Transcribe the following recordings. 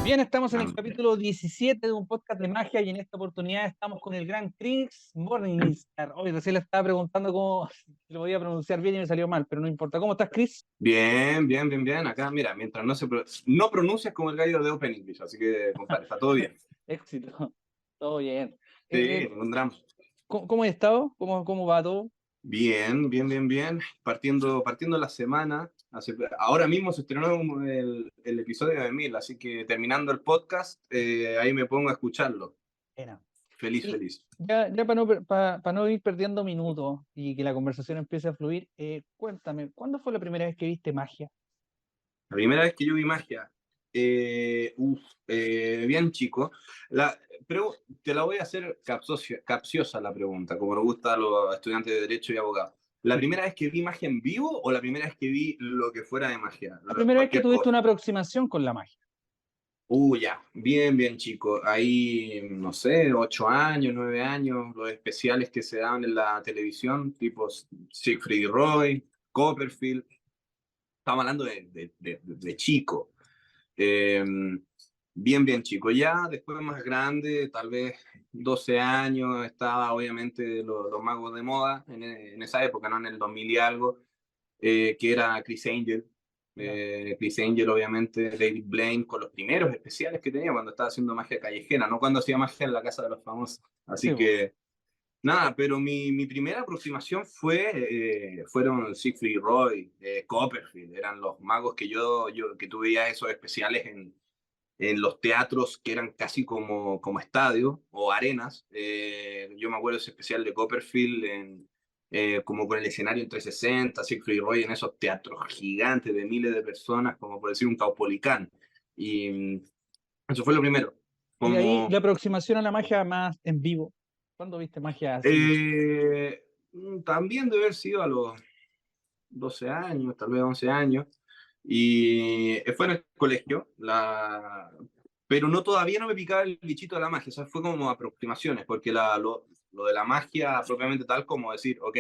Bien, estamos en el Hambre. capítulo 17 de un podcast de magia y en esta oportunidad estamos con el gran Chris Morningstar. Hoy recién le estaba preguntando cómo si lo podía pronunciar bien y me salió mal, pero no importa. ¿Cómo estás, Chris? Bien, bien, bien, bien. Acá, mira, mientras no pronuncias como el gallo de Open English, así que, compadre, está todo bien. Éxito. Todo bien. Sí, ningún drama. ¿Cómo has estado? ¿Cómo va todo? Bien, bien, bien, bien. Partiendo la semana. Ahora mismo se estrenó el episodio de 1000, así que terminando el podcast, ahí me pongo a escucharlo. Bueno. Feliz, Y feliz. ya para no ir perdiendo minutos y que la conversación empiece a fluir, cuéntame, ¿cuándo fue la primera vez que viste magia? La primera vez que yo vi magia, bien chico, pero te la voy a hacer capciosa la pregunta, como nos gusta a los estudiantes de Derecho y abogados. ¿La primera vez que vi magia en vivo o la primera vez que vi lo que fuera de magia? La primera vez que Cualquier tuviste cosa. una aproximación con la magia. Ya, bien, bien chico. Ahí, no sé, 8 años, 9 años, los especiales que se daban en la televisión, tipo Siegfried y Roy, Copperfield. Estamos hablando de chico. Eh, bien, bien chico. Ya después más grande, tal vez 12 años, estaba obviamente los magos de moda en esa época, ¿no? En el 2000 y algo, que era Chris Angel. Ya. Chris Angel, obviamente, David Blaine, con los primeros especiales que tenía cuando estaba haciendo magia callejera, no cuando hacía magia en la casa de los famosos. Sí, Así po. que, nada, pero mi primera aproximación fueron Siegfried y Roy, Copperfield, eran los magos que tú veías esos especiales en los teatros que eran casi como estadios o arenas. Yo me acuerdo ese especial de Copperfield como con el escenario en 360, Siegfried y Roy en esos teatros gigantes de miles de personas, como por decir un Caupolicán. Y eso fue lo primero. Y de ahí la Como, aproximación a la magia más en vivo. ¿Cuándo viste magia así? también de haber sido a los 12 años, tal vez 11 años, y fue en el colegio, pero no todavía no me picaba el bichito de la magia, o sea, fue como aproximaciones, porque lo de la magia propiamente tal como decir, ok,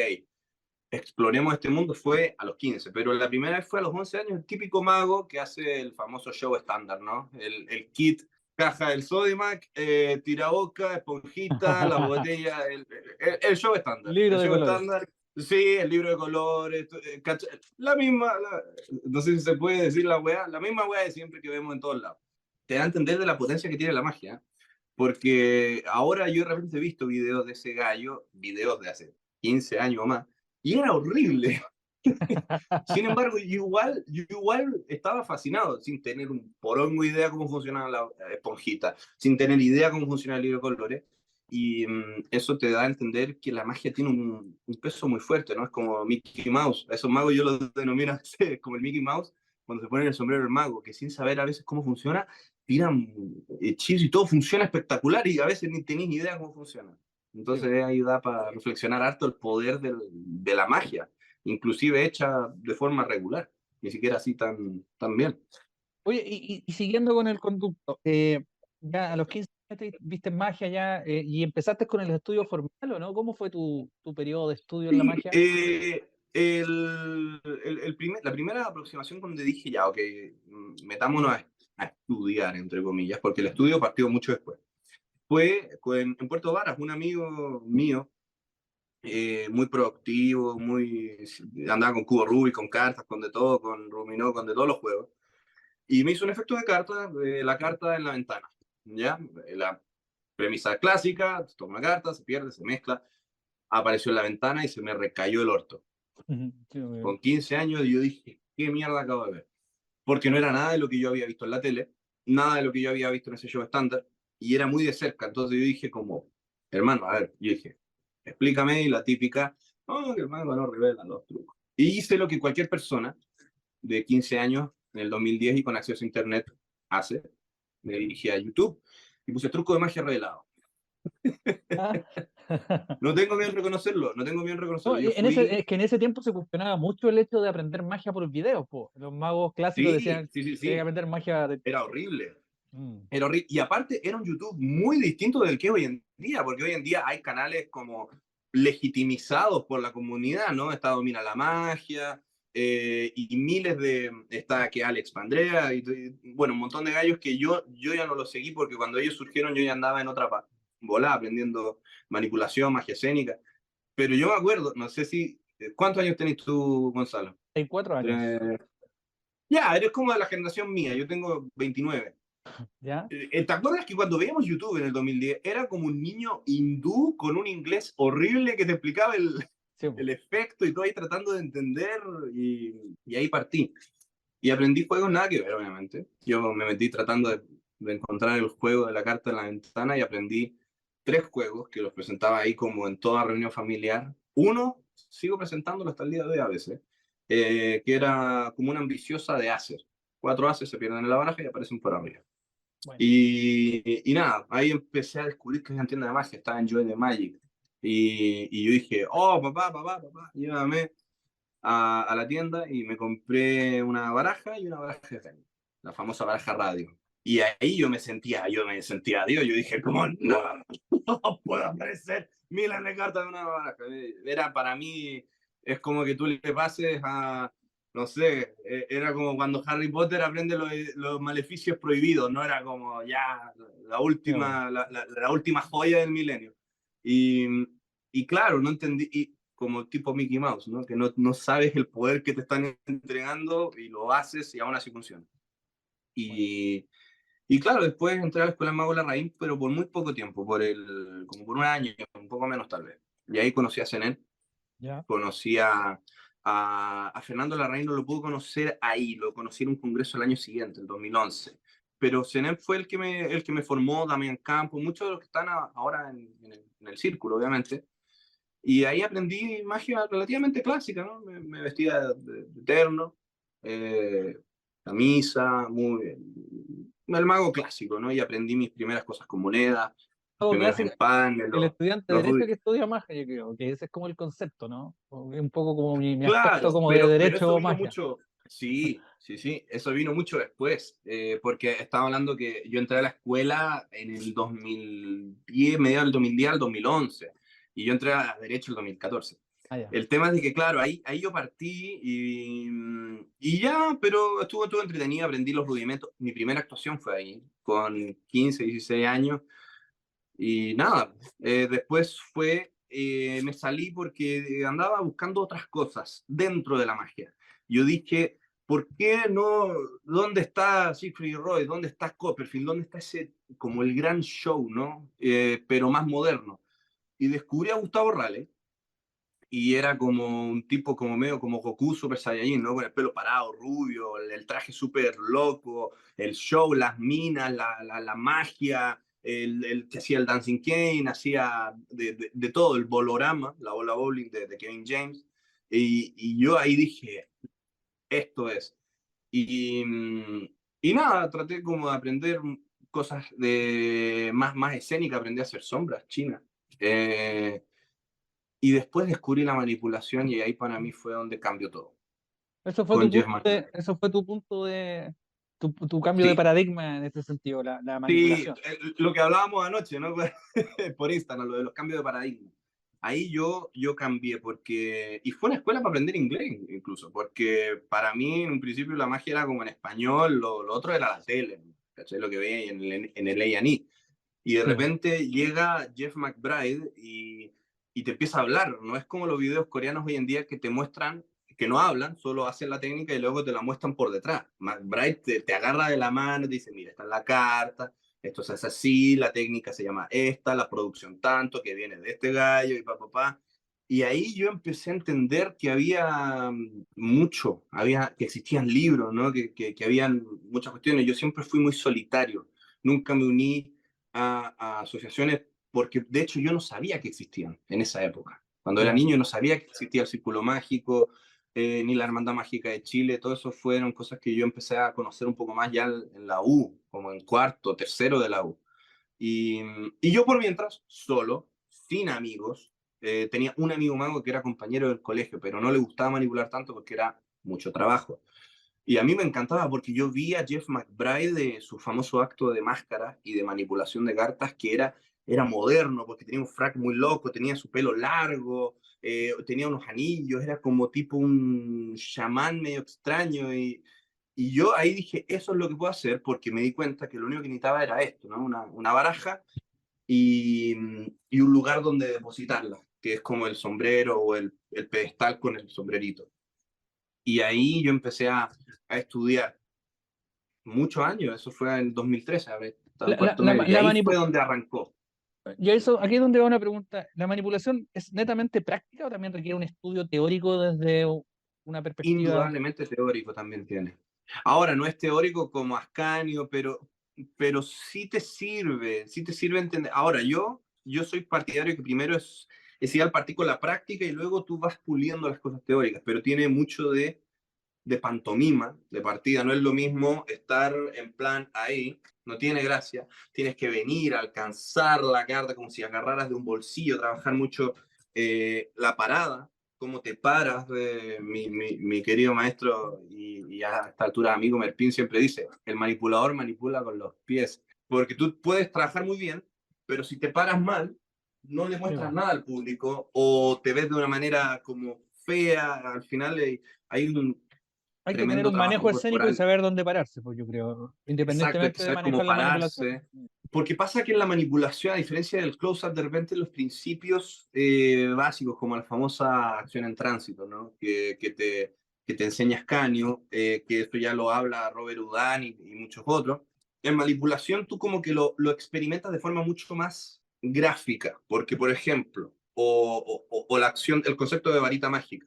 exploremos este mundo fue a los 15, pero la primera vez fue a los 11 años, el típico mago que hace el famoso show estándar, ¿no? El kit, caja del Sodimac, tiraboca, esponjita, la botella, el show estándar. Libro El de show colores. estándar, sí, el libro de colores, la misma, no sé si se puede decir la misma weá de siempre que vemos en todos lados. Te da a entender de la potencia que tiene la magia, porque ahora yo de repente he visto videos de ese gallo, videos de hace 15 años o más, y era horrible. Sin embargo, yo igual estaba fascinado, sin tener un porongo idea cómo funcionaba la esponjita, sin tener idea cómo funciona el libro de colores. Y eso te da a entender que la magia tiene un peso muy fuerte, ¿no? Es como Mickey Mouse. A esos magos yo los denomino a veces como el Mickey Mouse, cuando se ponen el sombrero del mago, que sin saber a veces cómo funciona, tiran hechizos y todo funciona espectacular y a veces ni tenéis ni idea cómo funciona. Sí, po. Entonces ahí da para reflexionar harto el poder de la magia, inclusive hecha de forma regular, ni siquiera así tan bien. Oye, y siguiendo con el conducto, ya a los 15 años viste magia ya y empezaste con el estudio formal, ¿o no? ¿Cómo fue tu periodo de estudio en la Sí, magia? la primera aproximación donde dije, ya, ok, metámonos a estudiar, entre comillas, porque el estudio partió mucho después. Fue en Puerto Varas, un amigo mío, muy proactivo, andaba con cubo Rubik, con cartas, con de todo, con Ruminó, con de todos los juegos. Y me hizo un efecto de carta, la carta en la ventana. ¿Ya? La premisa clásica, se toma una carta, se pierde, se mezcla, apareció en la ventana y se me recayó el orto. Ujú, sí, Con 15 años yo dije, ¿qué mierda acabo de ver? Porque no era nada de lo que yo había visto en la tele, nada de lo que yo había visto en ese show estándar, y era muy de cerca. Entonces yo dije como, hermano, a ver, yo dije, explícame, y la típica, no, que hermano no revela los trucos. Y hice lo que cualquier persona de 15 años en el 2010 y con acceso a internet hace. Me dirigí a YouTube y puse truco de magia revelado. Ah. No tengo miedo en reconocerlo, no tengo miedo en No, reconocerlo. Yo es fui, que en ese tiempo se cuestionaba mucho el hecho de aprender magia por videos, po. Los magos clásicos sí, decían sí, sí, que hay que sí, aprender magia era horrible. Mm, Era horrible. Y aparte era un YouTube muy distinto del que es hoy en día, porque hoy en día hay canales como legitimizados por la comunidad, ¿no? Está Domina la Magia, y miles de, está que Alex Pandrea, bueno, un montón de gallos que yo ya no los seguí porque cuando ellos surgieron yo ya andaba en otra volada aprendiendo manipulación, magia escénica, pero yo me acuerdo, no sé si, ¿cuántos años tenés tú, Gonzalo? Hay 4 años, Ya, eres como de la generación mía, yo tengo 29. ¿ya? ¿Te acuerdas que cuando veíamos YouTube en el 2010 era como un niño hindú con un inglés horrible que te explicaba Sí, po. el efecto y todo ahí tratando de entender y ahí partí. Y aprendí juegos nada que ver, obviamente. Yo me metí tratando de encontrar el juego de la carta en la ventana y aprendí 3 juegos que los presentaba ahí como en toda reunión familiar. Uno, sigo presentándolo hasta el día de hoy a veces, que era como una ambiciosa de Acer. 4 Aces se pierden en la baraja y aparecen por arriba. Bueno, Y nada, ahí empecé a descubrir que es una tienda de magia, estaba en Joy de Magic. Y yo dije, oh, papá, llévame a la tienda y me compré una baraja y una baraja de tenis, la famosa baraja radio. Y ahí yo me sentía Dios, yo dije, como no puedo aparecer miles de cartas de una baraja. Era para mí, es como que tú le pases a, no sé, era como cuando Harry Potter aprende los maleficios prohibidos, no era como ya la sí, po. última, la última joya del milenio. Y, y claro, no entendí, y como tipo Mickey Mouse, ¿no? Que no sabes el poder que te están entregando y lo haces y aún así funciona. Bueno, Y claro, después entré a la Escuela de Mago Larraín, pero por muy poco tiempo, como por un año, un poco menos tal vez. Y ahí conocí a Zenén, ya. conocí a Fernando Larraín, no lo pude conocer ahí, lo conocí en un congreso el año siguiente, el 2011. Pero Zenén fue el que me formó, Damián Campos, muchos de los que están ahora en el círculo, obviamente. Y ahí aprendí magia relativamente clásica, ¿no? Me vestía de terno, eh, camisa, el mago clásico, ¿no? Y aprendí mis primeras cosas con monedas, mis Algo que primeros hace empanes, el estudiante de los Derecho rubí. que estudia magia, yo creo, que ese es como el concepto, ¿no? Como que un poco como mi aspecto Claro, como de pero eso Derecho o vino magia. mucho, sí, eso vino mucho después, porque estaba hablando que yo entré a la escuela en el 2010, mediados del 2010 al 2011, y yo entré a Derecho el 2014. Ah, ya. El tema es de que, claro, ahí yo partí y ya, pero estuvo entretenido, aprendí los rudimentos. Mi primera actuación fue ahí, con 15, 16 años. Y nada, después me salí porque andaba buscando otras cosas dentro de la magia. Yo dije, ¿por qué no? ¿Dónde está Siegfried Roy? ¿Dónde está Copperfield? ¿Dónde está ese, como el gran show, ¿no? Pero más moderno. Y descubrí a Gustavo Rale y era como un tipo como medio como Goku Super Saiyajin, ¿no? Con el pelo parado, rubio, el traje súper loco, el show, las minas, la magia, el que hacía el Dancing Kane, hacía de todo, el bolorama, la bola bowling de Kevin James. Y yo ahí dije, esto es. Y, y nada, traté como de aprender cosas más escénicas, aprendí a hacer sombras chinas. Y después descubrí la manipulación y ahí para mí fue donde cambió todo, Eso fue tu con punto Jeff McBride. eso fue tu punto de, tu cambio de Sí, paradigma en ese sentido, la sí, manipulación. lo que hablábamos anoche, ¿no? Por Instagram, lo de los cambios de paradigma. Ahí yo cambié porque, y fue una escuela para aprender inglés incluso, porque para mí en un principio la magia era como en español, lo otro era la tele, ¿cachai? Lo que veía en el A&E. Y de Sí, po. repente llega Jeff McBride y te empieza a hablar. No es como los videos coreanos hoy en día que te muestran, que no hablan, solo hacen la técnica y luego te la muestran por detrás. McBride te agarra de la mano y te dice, mira, esta es la carta, esto se hace así, la técnica se llama esta, la producción tanto, que viene de este gallo y papá. Y ahí yo empecé a entender que había que existían libros, ¿no? Que habían muchas cuestiones. Yo siempre fui muy solitario, nunca me uní a asociaciones, porque de hecho yo no sabía que existían en esa época. Cuando era Ya. niño no sabía que existía el Círculo Mágico, ni la Hermandad Mágica de Chile, todo eso fueron cosas que yo empecé a conocer un poco más ya en la U, como en cuarto, tercero de la U. Y, y yo por mientras, solo, sin amigos, tenía un amigo mago que era compañero del colegio, pero no le gustaba manipular tanto porque era mucho trabajo. Y a mí me encantaba porque yo vi a Jeff McBride de su famoso acto de máscara y de manipulación de cartas que era moderno porque tenía un frac muy loco, tenía su pelo largo, tenía unos anillos, era como tipo un chamán medio extraño, y yo ahí dije, eso es lo que puedo hacer, porque me di cuenta que lo único que necesitaba era esto, ¿no? Una baraja y, y un lugar donde depositarla, que es como el sombrero o el pedestal con el sombrerito. Y ahí yo empecé a estudiar muchos años, eso fue en 2013, habré estado en La, la, cuarto la, medio, y la ahí fue manipu- donde arrancó. y eso, aquí es donde va una pregunta. ¿La manipulación es netamente práctica o también requiere un estudio teórico desde una perspectiva? Indudablemente teórico también tiene. Ahora, no es teórico como Ascanio, pero sí te sirve entender. Ahora, yo soy partidario que primero es ir al partir con la práctica y luego tú vas puliendo las cosas teóricas, pero tiene mucho de pantomima, de partida. No es lo mismo estar en plan ahí, no tiene gracia. Tienes que venir a alcanzar la carta como si agarraras de un bolsillo, trabajar mucho la parada, cómo te paras. Mi querido maestro y a esta altura amigo Merpín siempre dice, el manipulador manipula con los pies, porque tú puedes trabajar muy bien, pero si te paras mal, no le Sí, muestras bueno. nada al público o te ves de una manera como fea, al final hay un Hay que tener tremendo un manejo trabajo escénico y corporal. saber dónde pararse, pues yo creo, Exacto, hay que independientemente de saber cómo manejar la manipulación. pararse. Porque pasa que en la manipulación, a diferencia del close-up, de repente los principios básicos, como la famosa acción en tránsito, ¿no? Que te enseña Ascanio, que esto ya lo habla Robert Houdin y muchos otros. En manipulación tú como que lo experimentas de forma mucho más gráfica, porque por ejemplo, o la acción, el concepto de varita mágica.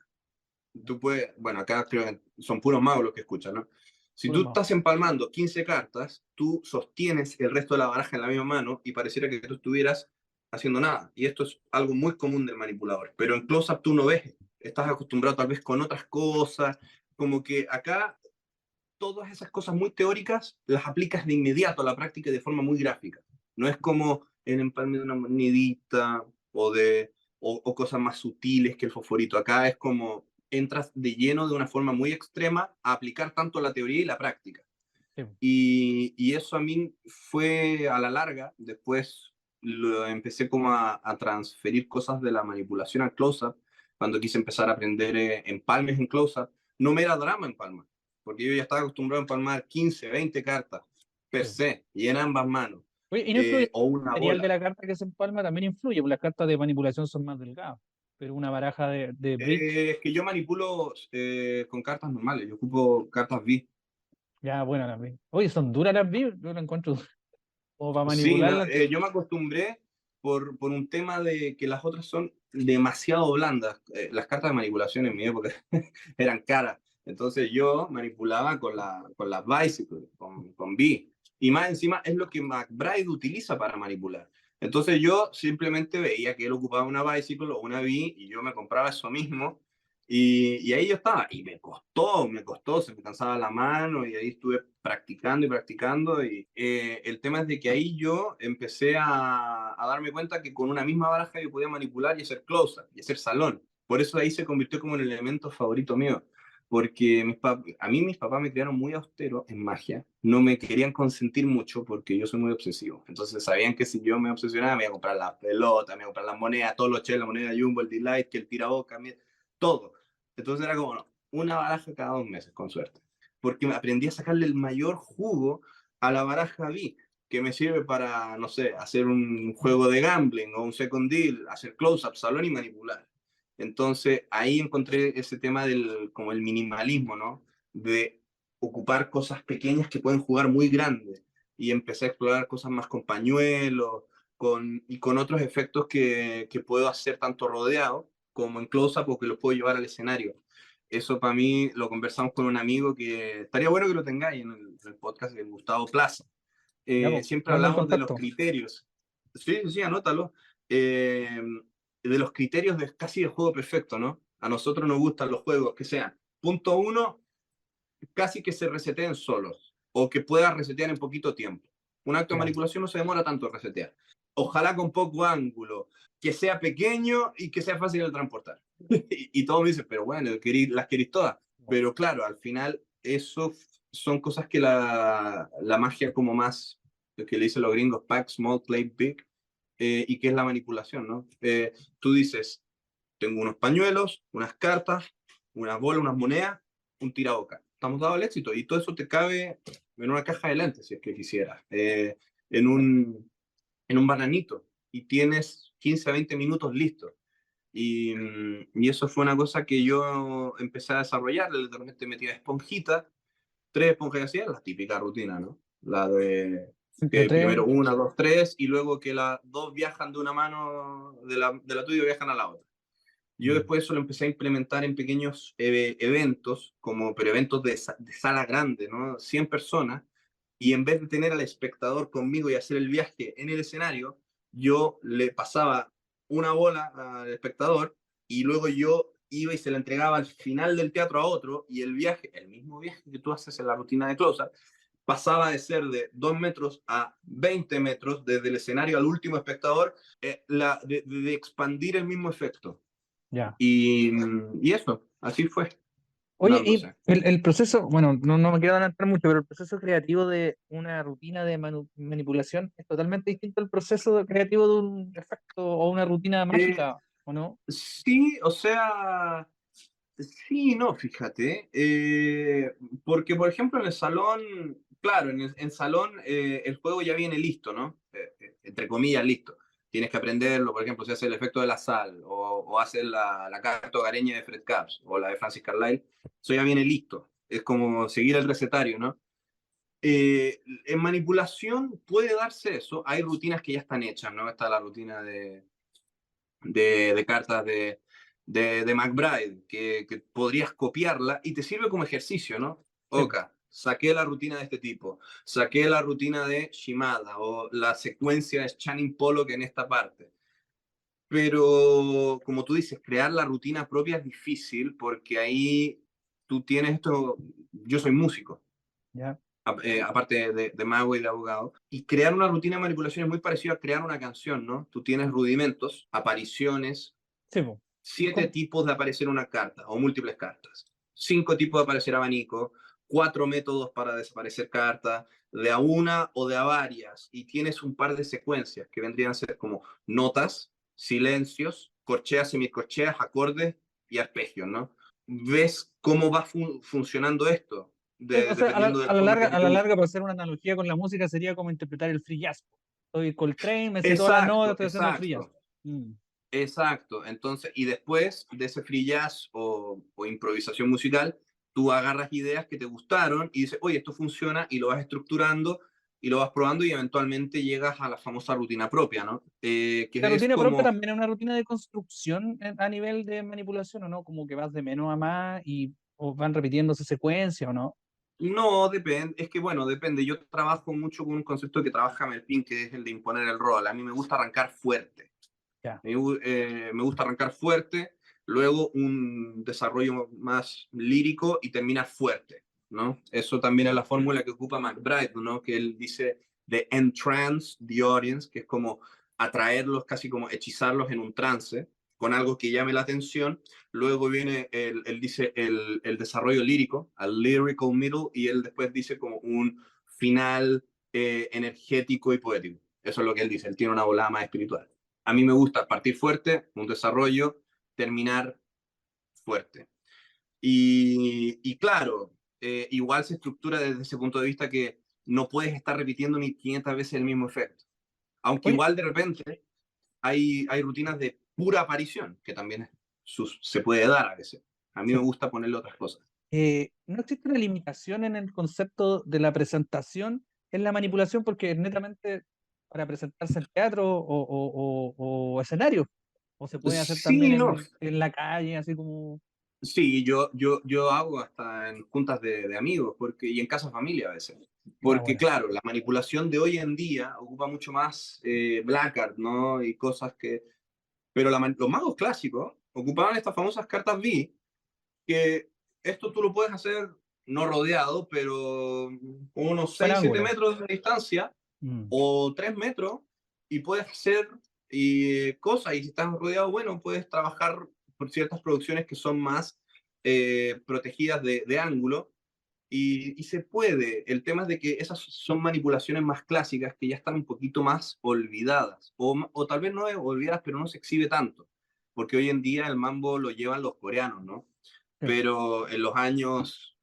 Tú puedes, bueno, acá creo que son puros magos los que escuchan, ¿no? Si Puro tú mouse. estás empalmando 15 cartas, tú sostienes el resto de la baraja en la misma mano y pareciera que tú estuvieras haciendo nada. Y esto es algo muy común del manipulador. Pero en close-up tú no ves, estás acostumbrado tal vez con otras cosas, como que acá todas esas cosas muy teóricas las aplicas de inmediato a la práctica de forma muy gráfica. No es como el empalme de una monedita o cosas más sutiles que el fosforito. Acá es como entras de lleno de una forma muy extrema a aplicar tanto la teoría y la práctica. Sí. Y eso a mí fue a la larga, después lo empecé como a transferir cosas de la manipulación al close-up, cuando quise empezar a aprender empalmes en close-up, no me era drama empalmar, porque yo ya estaba acostumbrado a empalmar 15, 20 cartas per Sí. se, y en ambas manos, Oye, ¿y no influye o el una material de bola. la carta que se empalma? También influye, porque las cartas de manipulación son más delgadas. Pero una baraja de bridge, Es que yo manipulo con cartas normales, yo ocupo cartas V. ya bueno, oye, son duras las bridge, yo las encuentro como para Sí, no, manipularlas. yo me acostumbré por un tema de que las otras son demasiado blandas. Las cartas de manipulación en mi época eran caras. Entonces yo manipulaba con la Bicycle, con B. Y más encima es lo que McBride utiliza para manipular. Entonces yo simplemente veía que él ocupaba una Bicycle o una B y yo me compraba eso mismo y ahí yo estaba, y me costó, se me cansaba la mano y ahí estuve practicando y practicando. Y el tema es de que ahí yo empecé a darme cuenta que con una misma baraja yo podía manipular y hacer close-up y hacer salón. Por eso ahí se convirtió como en el elemento favorito mío. Porque a mí mis papás me criaron muy austero en magia, no me querían consentir mucho porque yo soy muy obsesivo. Entonces sabían que si yo me obsesionaba me iba a comprar la pelota, me iba a comprar las monedas, todos los cheles, la moneda Jumbo, el Delight, que el tiraboca, todo. Entonces era como, no, una baraja cada 2 meses, con suerte. Porque aprendí a sacarle el mayor jugo a la baraja B, que me sirve para, no sé, hacer un juego de gambling o un second deal, hacer close-up, salón y manipular. Entonces ahí encontré ese tema del, como el minimalismo, ¿no? De ocupar cosas pequeñas que pueden jugar muy grandes. Y empecé a explorar cosas más con pañuelos y con otros efectos que puedo hacer tanto rodeado como en close-up o que lo puedo llevar al escenario. Eso para mí lo conversamos con un amigo que estaría bueno que lo tengáis en el podcast de Gustavo Plaza. Ya, pues, Siempre manda el hablamos de los contacto. criterios. Sí, sí, anótalo. De los criterios de casi el juego perfecto, ¿no? A nosotros nos gustan los juegos que sean, punto uno, casi que se reseteen solos o que puedas resetear en poquito tiempo. Un acto de Ya. manipulación no se demora tanto en resetear. Ojalá con poco ángulo, que sea pequeño y que sea fácil de transportar. Y todos me dicen, pero bueno, las queréis todas. Pero claro, al final eso son cosas que la magia como más, lo que le dicen los gringos, pack small, play big, y que es la manipulación, ¿no? Tú dices, tengo unos pañuelos, unas cartas, unas bolas, unas monedas, un tiraboca. Estamos dado el éxito y todo eso te cabe en una caja de lentes, si es que quisieras, en un bananito y tienes 15 a 20 minutos listos. Y eso fue una cosa que yo empecé a desarrollar. Literalmente metía esponjitas, 3 esponjas así, la típica rutina, ¿no? La de Entre que tres. primero una, dos, tres, y luego que las dos viajan de una mano de la tuya y viajan a la otra. Yo Mm. después eso lo empecé a implementar en pequeños eventos, pero eventos de sala grande, ¿no? 100 personas, y en vez de tener al espectador conmigo y hacer el viaje en el escenario, yo le pasaba una bola al espectador y luego yo iba y se la entregaba al final del teatro a otro, y el viaje, el mismo viaje que tú haces en la rutina de close-up, pasaba de ser de 2 metros a 20 metros desde el escenario al último espectador, de expandir el mismo efecto. Ya. Y eso, así fue Oye, y dándose. el proceso, bueno, no me quiero adelantar mucho, pero el proceso creativo de una rutina de manipulación es totalmente distinto al proceso creativo de un efecto o una rutina Eh, mágica, ¿o no? sí, o sea, sí, no, fíjate. Porque, por ejemplo, en el salón, claro, en salón el juego ya viene listo, ¿no? Entre comillas, listo. Tienes que aprenderlo, por ejemplo, si hace el efecto de la sal, o hace la carta hogareña de Fred Capps, o la de Francis Carlyle, eso ya viene listo. Es como seguir el recetario, ¿no? En manipulación puede darse eso. Hay rutinas que ya están hechas, ¿no? Está la rutina de cartas de McBride, que podrías copiarla y te sirve como ejercicio, ¿no? Sí, Ok, saqué la rutina de este tipo, saqué la rutina de Shimada o la secuencia de Channing Pollock en esta parte. Pero, como tú dices, crear la rutina propia es difícil porque ahí tú tienes esto. Yo soy músico, ya. aparte de mago y de abogado, y crear una rutina de manipulación es muy parecido a crear una canción, ¿no? Tú tienes rudimentos, apariciones, Sí, po. 7 ¿Cómo? tipos de aparecer una carta o múltiples cartas, 5 tipos de aparecer abanico, 4 métodos para desaparecer cartas, de a una o de a varias, y tienes un par de secuencias que vendrían a ser como notas, silencios, corcheas, semicorcheas, acordes y arpegios, ¿no? ¿Ves cómo va funcionando esto? O sea, Dependiendo de a la la forma que larga, a ti a te la guste. larga, para hacer una analogía con la música, sería como interpretar el free jazz, po. Estoy Coltrane, me sé todas las notas, Exacto, estoy haciendo el free jazz. exacto. Mm. Exacto, entonces, y después de ese free jazz o improvisación musical, tú agarras ideas que te gustaron y dices, oye, esto funciona, y lo vas estructurando y lo vas probando y eventualmente llegas a la famosa rutina propia, ¿no? La Que es rutina propia como, también es una rutina de construcción a nivel de manipulación, ¿o no? Como que vas de menos a más y o van repitiéndose secuencias, ¿o no? no, depende, es que bueno, depende. Yo trabajo mucho con un concepto que trabaja Melpin, que es el de imponer el rol. A mí me gusta arrancar fuerte. Ya. Me gusta arrancar fuerte, luego un desarrollo más lírico y terminar fuerte, ¿no? Eso también es la fórmula que ocupa McBride, ¿no? Que él dice de entrance the audience, que es como atraerlos, casi como hechizarlos en un trance, con algo que llame la atención. Luego viene, él dice, el desarrollo lírico, al lyrical middle, y él después dice como un final energético y poético. Eso es lo que él dice, él tiene una volada más espiritual. A mí me gusta partir fuerte, un desarrollo, terminar fuerte. Y claro, igual se estructura desde ese punto de vista que no puedes estar repitiendo ni 500 veces el mismo efecto. Aunque Oye, igual de repente hay rutinas de pura aparición, que también se puede dar a veces. A mí me sí. gusta ponerle otras cosas. ¿No existe una limitación en el concepto de la presentación en la manipulación porque es netamente para presentarse en teatro o escenario? ¿O se puede hacer también Sí, no. en la calle, así como... Sí, yo hago hasta en juntas de amigos y en casa familia a veces. Ah, Porque bueno. claro, la manipulación de hoy en día ocupa mucho más black art, ¿no? Y cosas que... Pero los magos clásicos ocupaban estas famosas cartas V, que esto tú lo puedes hacer no rodeado, pero con unos Buen 6 7 ángulo. metros de distancia Mm. o 3 metros, y puedes hacer cosas, y si estás rodeado, bueno, puedes trabajar por ciertas producciones que son más protegidas de ángulo, y se puede. El tema es de que esas son manipulaciones más clásicas que ya están un poquito más olvidadas, o tal vez no olvidadas, pero no se exhibe tanto, porque hoy en día el mambo lo llevan los coreanos, ¿no? Sí. Pero en los años,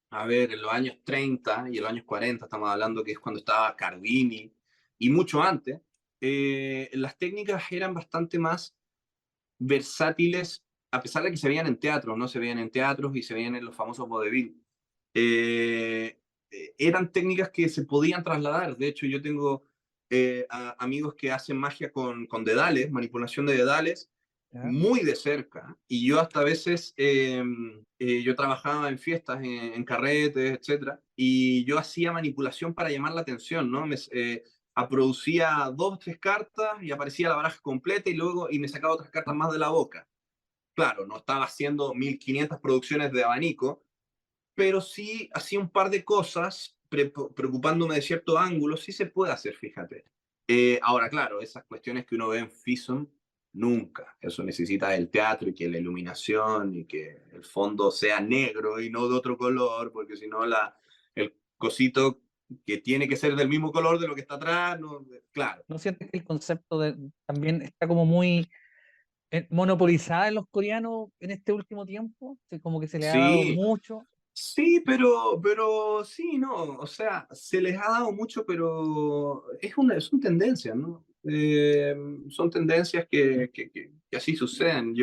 a ver, en los años 30 y en los años 40, estamos hablando que es cuando estaba Cardini y mucho antes, las técnicas eran bastante más versátiles, a pesar de que se veían en teatros, ¿no? Se veían en teatros y se veían en los famosos vodevil. Eh, Eran técnicas que se podían trasladar. De hecho, yo tengo amigos que hacen magia con dedales, manipulación de dedales, ¿Ya? muy de cerca. Y yo hasta a veces, yo trabajaba en fiestas, en carretes, etcétera, y yo hacía manipulación para llamar la atención, ¿no? Producía 2 o 3 cartas y aparecía la baraja completa y luego y me sacaba otras cartas más de la boca. Claro, no estaba haciendo 1500 producciones de abanico, pero sí hacía un par de cosas preocupándome de cierto ángulo, sí se puede hacer, fíjate. Ahora, claro, esas cuestiones que uno ve en FISM, nunca. Eso necesita el teatro y que la iluminación y que el fondo sea negro y no de otro color, porque si no el cosito que tiene que ser del mismo color de lo que está atrás, no, claro. ¿No sientes que el concepto también está como muy monopolizada en los coreanos en este último tiempo? Sí, como que se le ha dado Sí, mucho. sí, pero sí, no, o sea, se les ha dado mucho, pero son tendencias, ¿no? Son tendencias que así suceden.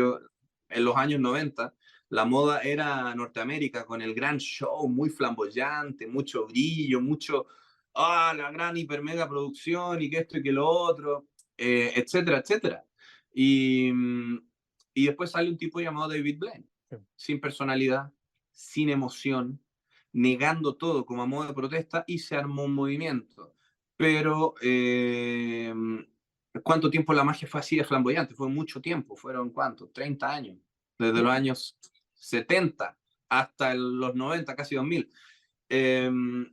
En los años 90 la moda era Norteamérica con el gran show, muy flamboyante, mucho brillo, la gran hiper mega producción y que esto y que lo otro, etcétera, etcétera. Y, mm, y después sale un tipo llamado David Blaine, Sí. sin personalidad, sin emoción, negando todo como a modo de protesta y se armó un movimiento. Pero, ¿cuánto tiempo la magia fue así de flamboyante? Fue mucho tiempo, fueron ¿cuánto? 30 años, desde los Sí. años 70 hasta los 90, casi 2000.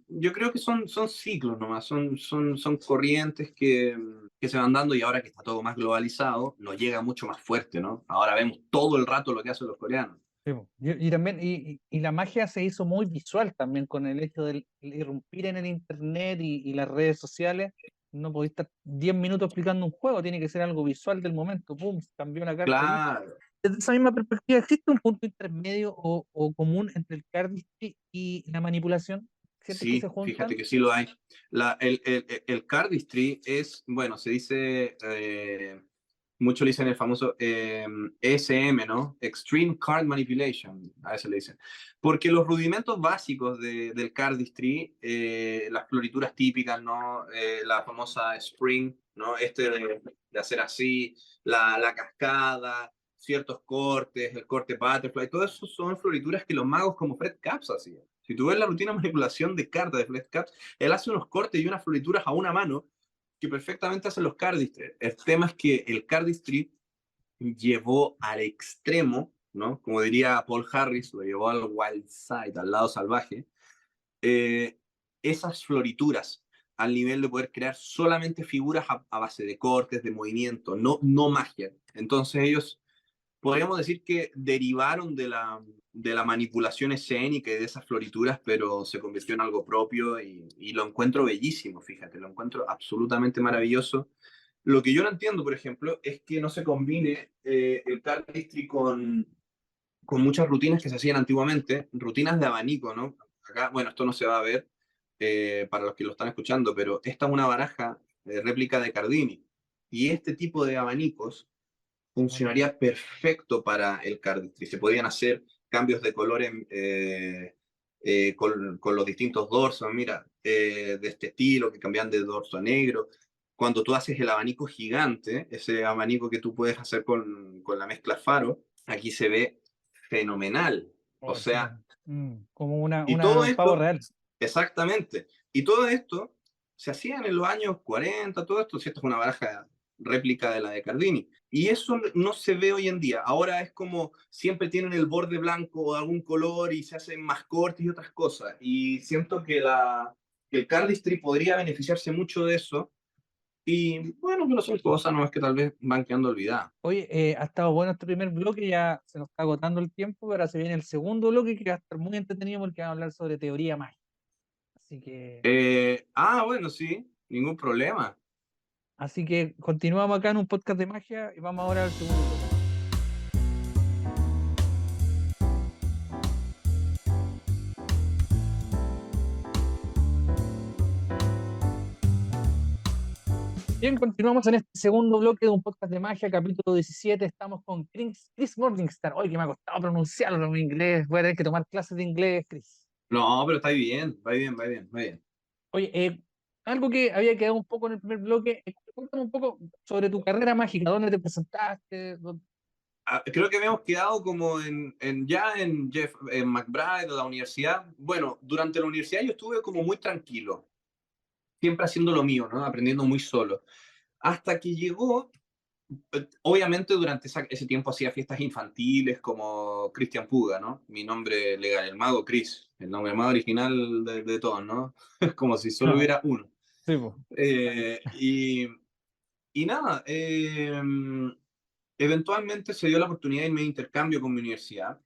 Yo creo que son ciclos nomás, son corrientes que se van dando y ahora que está todo más globalizado, nos llega mucho más fuerte, ¿no? Ahora vemos todo el rato lo que hacen los coreanos. Sí, po. Y también, y la magia se hizo muy visual también con el hecho de irrumpir en el internet y las redes sociales. No podéis estar 10 minutos explicando un juego, tiene que ser algo visual del momento. Pum, cambió la carta y listo. Claro. Desde esa misma perspectiva, ¿existe un punto intermedio o común entre el cardistry y la manipulación? ¿Sientes que se Sí, fíjate juntan? que sí lo hay. El cardistry es, bueno, se dice, mucho le dicen el famoso ESM, ¿no? Extreme Card Manipulation, a veces le dicen. Porque los rudimentos básicos del cardistry, las florituras típicas, ¿no? La famosa spring, ¿no? De hacer así, la cascada, ciertos cortes, el corte butterfly, todo eso son florituras que los magos como Fred Capps hacían. Si tú ves la rutina de manipulación de cartas de Fred Capps, él hace unos cortes y unas florituras a una mano que perfectamente hacen los cardistry. El tema es que el cardistry llevó al extremo, ¿no? Como diría Paul Harris, lo llevó al wild side, al lado salvaje, eh, esas florituras al nivel de poder crear solamente figuras a base de cortes, de movimiento, no magia. Entonces ellos podríamos decir que derivaron de la manipulación escénica y de esas florituras, pero se convirtió en algo propio y lo encuentro bellísimo, fíjate, lo encuentro absolutamente maravilloso. Lo que yo no entiendo, por ejemplo, es que no se combine el cardistry con muchas rutinas que se hacían antiguamente, rutinas de abanico, ¿no? Acá, bueno, esto no se va a ver para los que lo están escuchando, pero esta es una baraja de réplica de Cardini. Y este tipo de abanicos funcionaría perfecto para el cardistry. Se podían hacer cambios de colores con los distintos dorsos, mira, de este estilo, que cambian de dorso a negro. Cuando tú haces el abanico gigante, ese abanico que tú puedes hacer con la mezcla faro, aquí se ve fenomenal. O Oh, sí, sea, como y todo un pavo esto, real. exactamente, y todo esto se hacían en los años 40, todo esto, ¿cierto? Es una baraja réplica de la de Cardini. Y eso no se ve hoy en día. Ahora es como siempre tienen el borde blanco o algún color y se hacen más cortes y otras cosas. Y siento que el cardistry podría beneficiarse mucho de eso. Y bueno, pero son cosas no es que tal vez van quedando olvidadas. Oye, ha estado bueno este primer bloque, ya se nos está agotando el tiempo, pero ahora se viene el segundo bloque que va a estar muy entretenido porque va a hablar sobre teoría mágica. Así que, Bueno, sí, ningún problema. así que continuamos acá en un podcast de magia y vamos ahora al segundo bloque. Bien, continuamos en este segundo bloque de un podcast de magia, capítulo 17. Estamos con Chris Morningstar. Oye, que me ha costado pronunciarlo en inglés. Voy a tener que tomar clases de inglés, Chris. No, pero está bien, va bien, va bien, va bien. Oye, algo que había quedado un poco en el primer bloque, cuéntame un poco sobre tu carrera mágica. ¿Dónde te presentaste? Creo que habíamos quedado como en Jeff, en McBride o la universidad. Bueno, durante la universidad yo estuve como muy tranquilo, siempre haciendo lo mío, ¿no? Aprendiendo muy solo. Hasta que llegó, obviamente durante ese tiempo hacía fiestas infantiles como Christian Puga, ¿no? Mi nombre legal, el mago Chris, el nombre más original de todos, ¿no? Como si solo hubiera uno. Sí, po. Eh, y, y nada, eventualmente se dio la oportunidad de irme de intercambio con mi universidad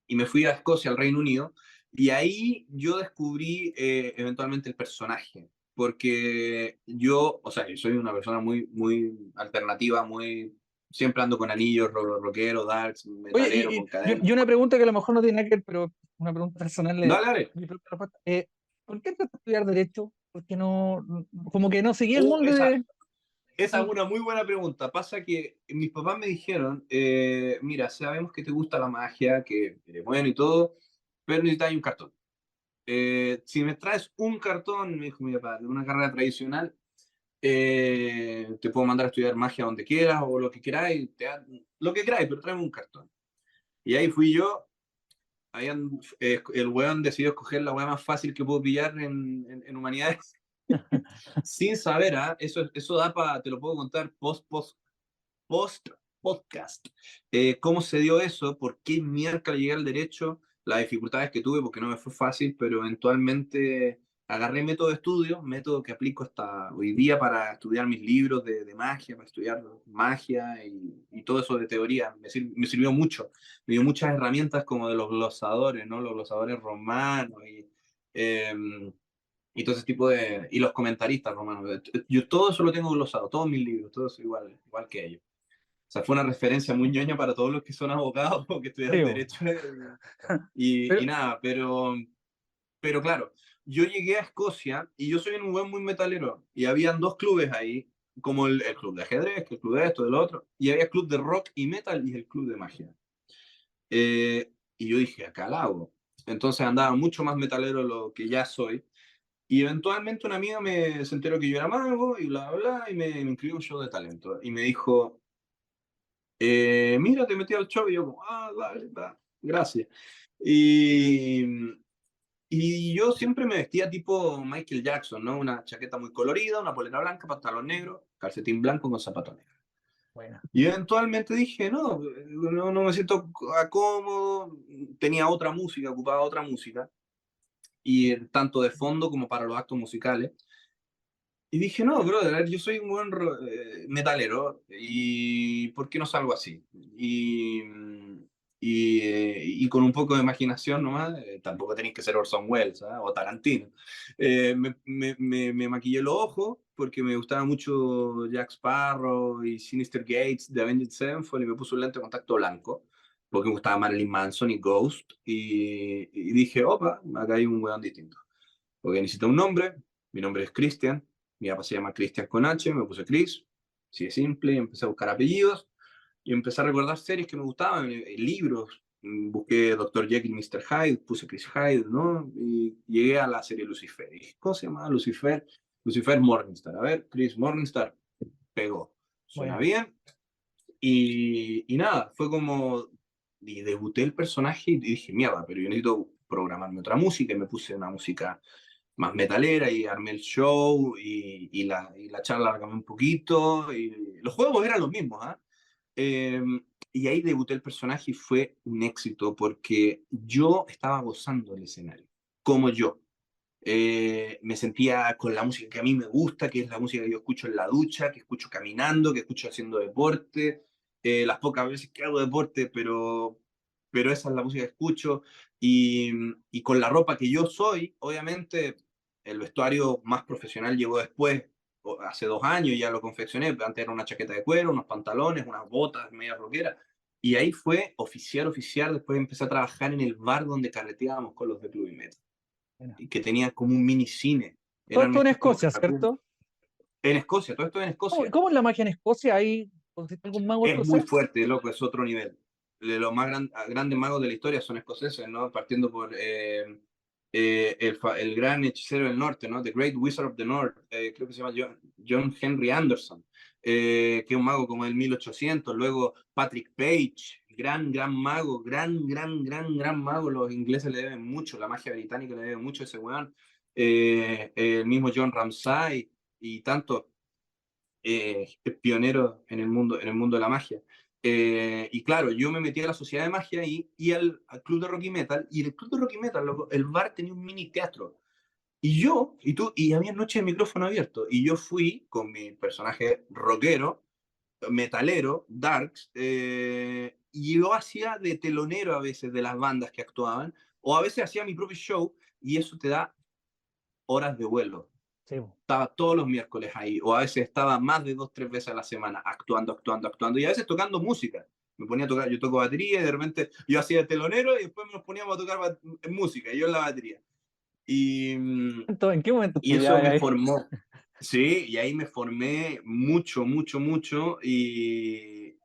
y me fui a Escocia, al Reino Unido, y ahí yo descubrí eventualmente el personaje, porque yo, o sea, yo soy una persona muy, muy alternativa, muy, siempre ando con anillos, rockero, darks, Oye, metalero, con y cadenas. una pregunta que a lo mejor no tiene nada que ver, pero una pregunta personal. Dale, dale. Mi propia respuesta. ¿Por qué empezaste a estudiar Derecho? Porque no, como que no seguí el molde Esa, de... esa es una muy buena pregunta. Pasa que mis papás me dijeron, mira, sabemos que te gusta la magia, que eres bueno y todo, pero necesitas un cartón. Si me traes un cartón, me dijo mi papá, de una carrera tradicional, te puedo mandar a estudiar magia donde quieras o lo que queráis, lo que queráis, pero tráeme un cartón. Y ahí fui yo, el weón decidió escoger la weá más fácil que puedo pillar en humanidades, sin saber, ¿ah? Eso da para, te lo puedo contar post podcast. ¿Cómo se dio eso? ¿Por qué miércoles llegué al derecho? Las dificultades que tuve, porque no me fue fácil, pero eventualmente agarré método de estudio, método que aplico hasta hoy día para estudiar mis libros de magia, para estudiar magia y todo eso de teoría. Me sirvió mucho. Me dio muchas herramientas como de los glosadores, ¿no? Los glosadores romanos eh, y todo ese tipo de... Y los comentaristas romanos. Yo todo eso lo tengo glosado, todos mis libros, todo eso igual, igual que ellos. O sea, fue una referencia muy ñoña para todos los que son abogados o que estudian Sí, po. derecho. Y Pero, nada, pero claro, yo llegué a Escocia y yo soy un buen muy metalero. Y habían dos clubes ahí, como el club de ajedrez, que el club de esto, del otro. Y había club de rock y metal y el club de magia. Y yo dije, acá la hago. Entonces andaba mucho más metalero de lo que ya soy. Y eventualmente una amiga se enteró que yo era mago y bla, bla, bla, y me inscribió un show de talento. Y me dijo, mira, te metí al show y yo como, dale, da, gracias. Y, y yo siempre me vestía tipo Michael Jackson, ¿no? Una chaqueta muy colorida, una polera blanca, pantalón negro, calcetín blanco con zapato negro. bueno, Y eventualmente dije, no, no me siento cómodo, tenía otra música, ocupaba otra música, y tanto de fondo como para los actos musicales. Y dije, no, brother, a ver, yo soy un buen metalero y ¿por qué no salgo así? Y con un poco de imaginación nomás, tampoco tenéis que ser Orson Welles, ¿ah? O Tarantino. Me maquillé los ojos porque me gustaba mucho Jack Sparrow y Sinister Gates de Avenged Sevenfold y me puse un lente de contacto blanco porque me gustaba Marilyn Manson y Ghost y dije, opa, acá hay un weón distinto. Porque necesito un nombre, mi nombre es Christian, mi papá se llama Christian con H, me puse Chris, así de simple, y empecé a buscar apellidos y empecé a recordar series que me gustaban, libros, busqué Dr. Jekyll y Mr. Hyde, puse Chris Hyde, ¿no? Y llegué a la serie Lucifer. Y dije, ¿cómo se llama Lucifer? Lucifer Morningstar. A ver, Chris Morningstar, pegó. Suena bueno. bien. Y nada, fue como, y debuté el personaje y dije, mierda, pero yo necesito programarme otra música y me puse una música más metalera y armé el show y la charla la cambié un poquito. Y los juegos eran los mismos, ¿ah? Eh, y ahí debuté el personaje y fue un éxito porque yo estaba gozando del escenario, como yo. Me sentía con la música que a mí me gusta, que es la música que yo escucho en la ducha, que escucho caminando, que escucho haciendo deporte, las pocas veces que hago deporte, pero esa es la música que escucho. Y, y con la ropa que yo soy, obviamente el vestuario más profesional llegó después, hace 2 años ya lo confeccioné, antes era una chaqueta de cuero, unos pantalones, unas botas media rockera, y ahí fue oficial, después empecé a trabajar en el bar donde carreteábamos con los de Club y Metal Bueno. que tenía como un mini cine. Todo Eran esto en estos como Escocia, catacumbas. ¿cierto? En Escocia, todo esto en Escocia. ¿Cómo es la magia en Escocia? ¿Consiste algún mago Es muy escocés? fuerte, loco, es otro nivel. De los más grandes magos de la historia son escoceses, ¿no? Partiendo por el gran hechicero del norte, ¿no? The Great Wizard of the North, creo que se llama John Henry Anderson, que es un mago como del 1800. Luego Patrick Page, gran mago, gran mago. Los ingleses le deben mucho, la magia británica le debe mucho a ese weón. El mismo John Ramsay y tanto pionero en el mundo de la magia. Y claro, yo me metí a la sociedad de magia y al club de rock y metal, y en el club de rock y metal, loco, el bar tenía un mini teatro. Y había noche de micrófono abierto, y yo fui con mi personaje rockero, metalero, darks, y yo hacía de telonero a veces de las bandas que actuaban, o a veces hacía mi propio show, y eso te da horas de vuelo. Sí, po. Estaba todos los miércoles ahí, o a veces estaba más de 2, 3 veces a la semana actuando, y a veces tocando música. Me ponía a tocar, yo toco batería y de repente yo hacía el telonero y después nos poníamos a tocar música, y yo en la batería. Y, ¿En qué momento y eso estudiabas me ahí? formó. Sí, y ahí me formé mucho, y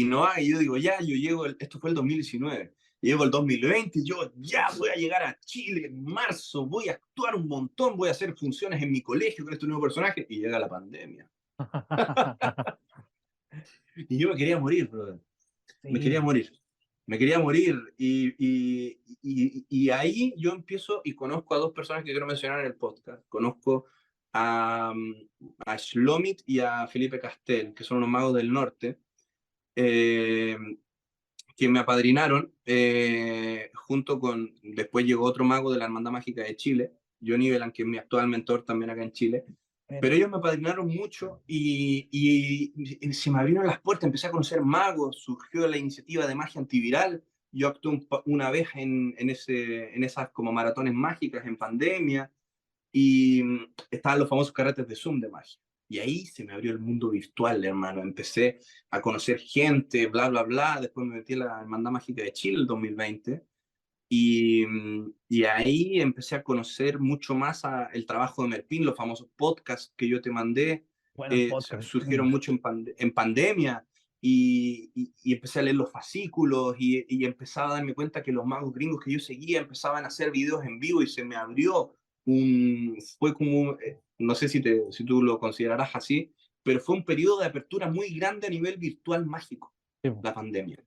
no hay, yo digo, ya, yo llego, esto fue el 2019, llego el 2020, yo ya voy a llegar a Chile en marzo, voy a actuar un montón, voy a hacer funciones en mi colegio con este nuevo personaje, y llega la pandemia. Y yo me quería morir, brother. Me Sí, quería morir. Me quería morir. Y ahí yo empiezo y conozco a dos personas que quiero mencionar en el podcast. Conozco a, a Shlomit y a Felipe Castel, que son unos magos del norte, eh, que me apadrinaron, junto con, después llegó otro mago de la Hermandad Mágica de Chile, Johnny Velan, que es mi actual mentor también acá en Chile. mira. Pero ellos me apadrinaron mucho y se me abrieron las puertas, empecé a conocer magos, surgió la iniciativa de magia antiviral. Yo actué una vez en esas como maratones mágicas en pandemia, y estaban los famosos carretes de Zoom de magia. Y ahí se me abrió el mundo virtual, hermano. Empecé a conocer gente, bla. Después me metí en la Hermandad Mágica de Chile el 2020. Y ahí empecé a conocer mucho más el trabajo de Merpin, los famosos podcasts que yo te mandé, Buenos podcasts. surgieron mucho en pandemia, y empecé a leer los fascículos, y empezaba a darme cuenta que los magos gringos que yo seguía empezaban a hacer videos en vivo, y se me abrió fue como, no sé si tú lo considerarás así, pero fue un periodo de apertura muy grande a nivel virtual mágico, Sí, po. la pandemia.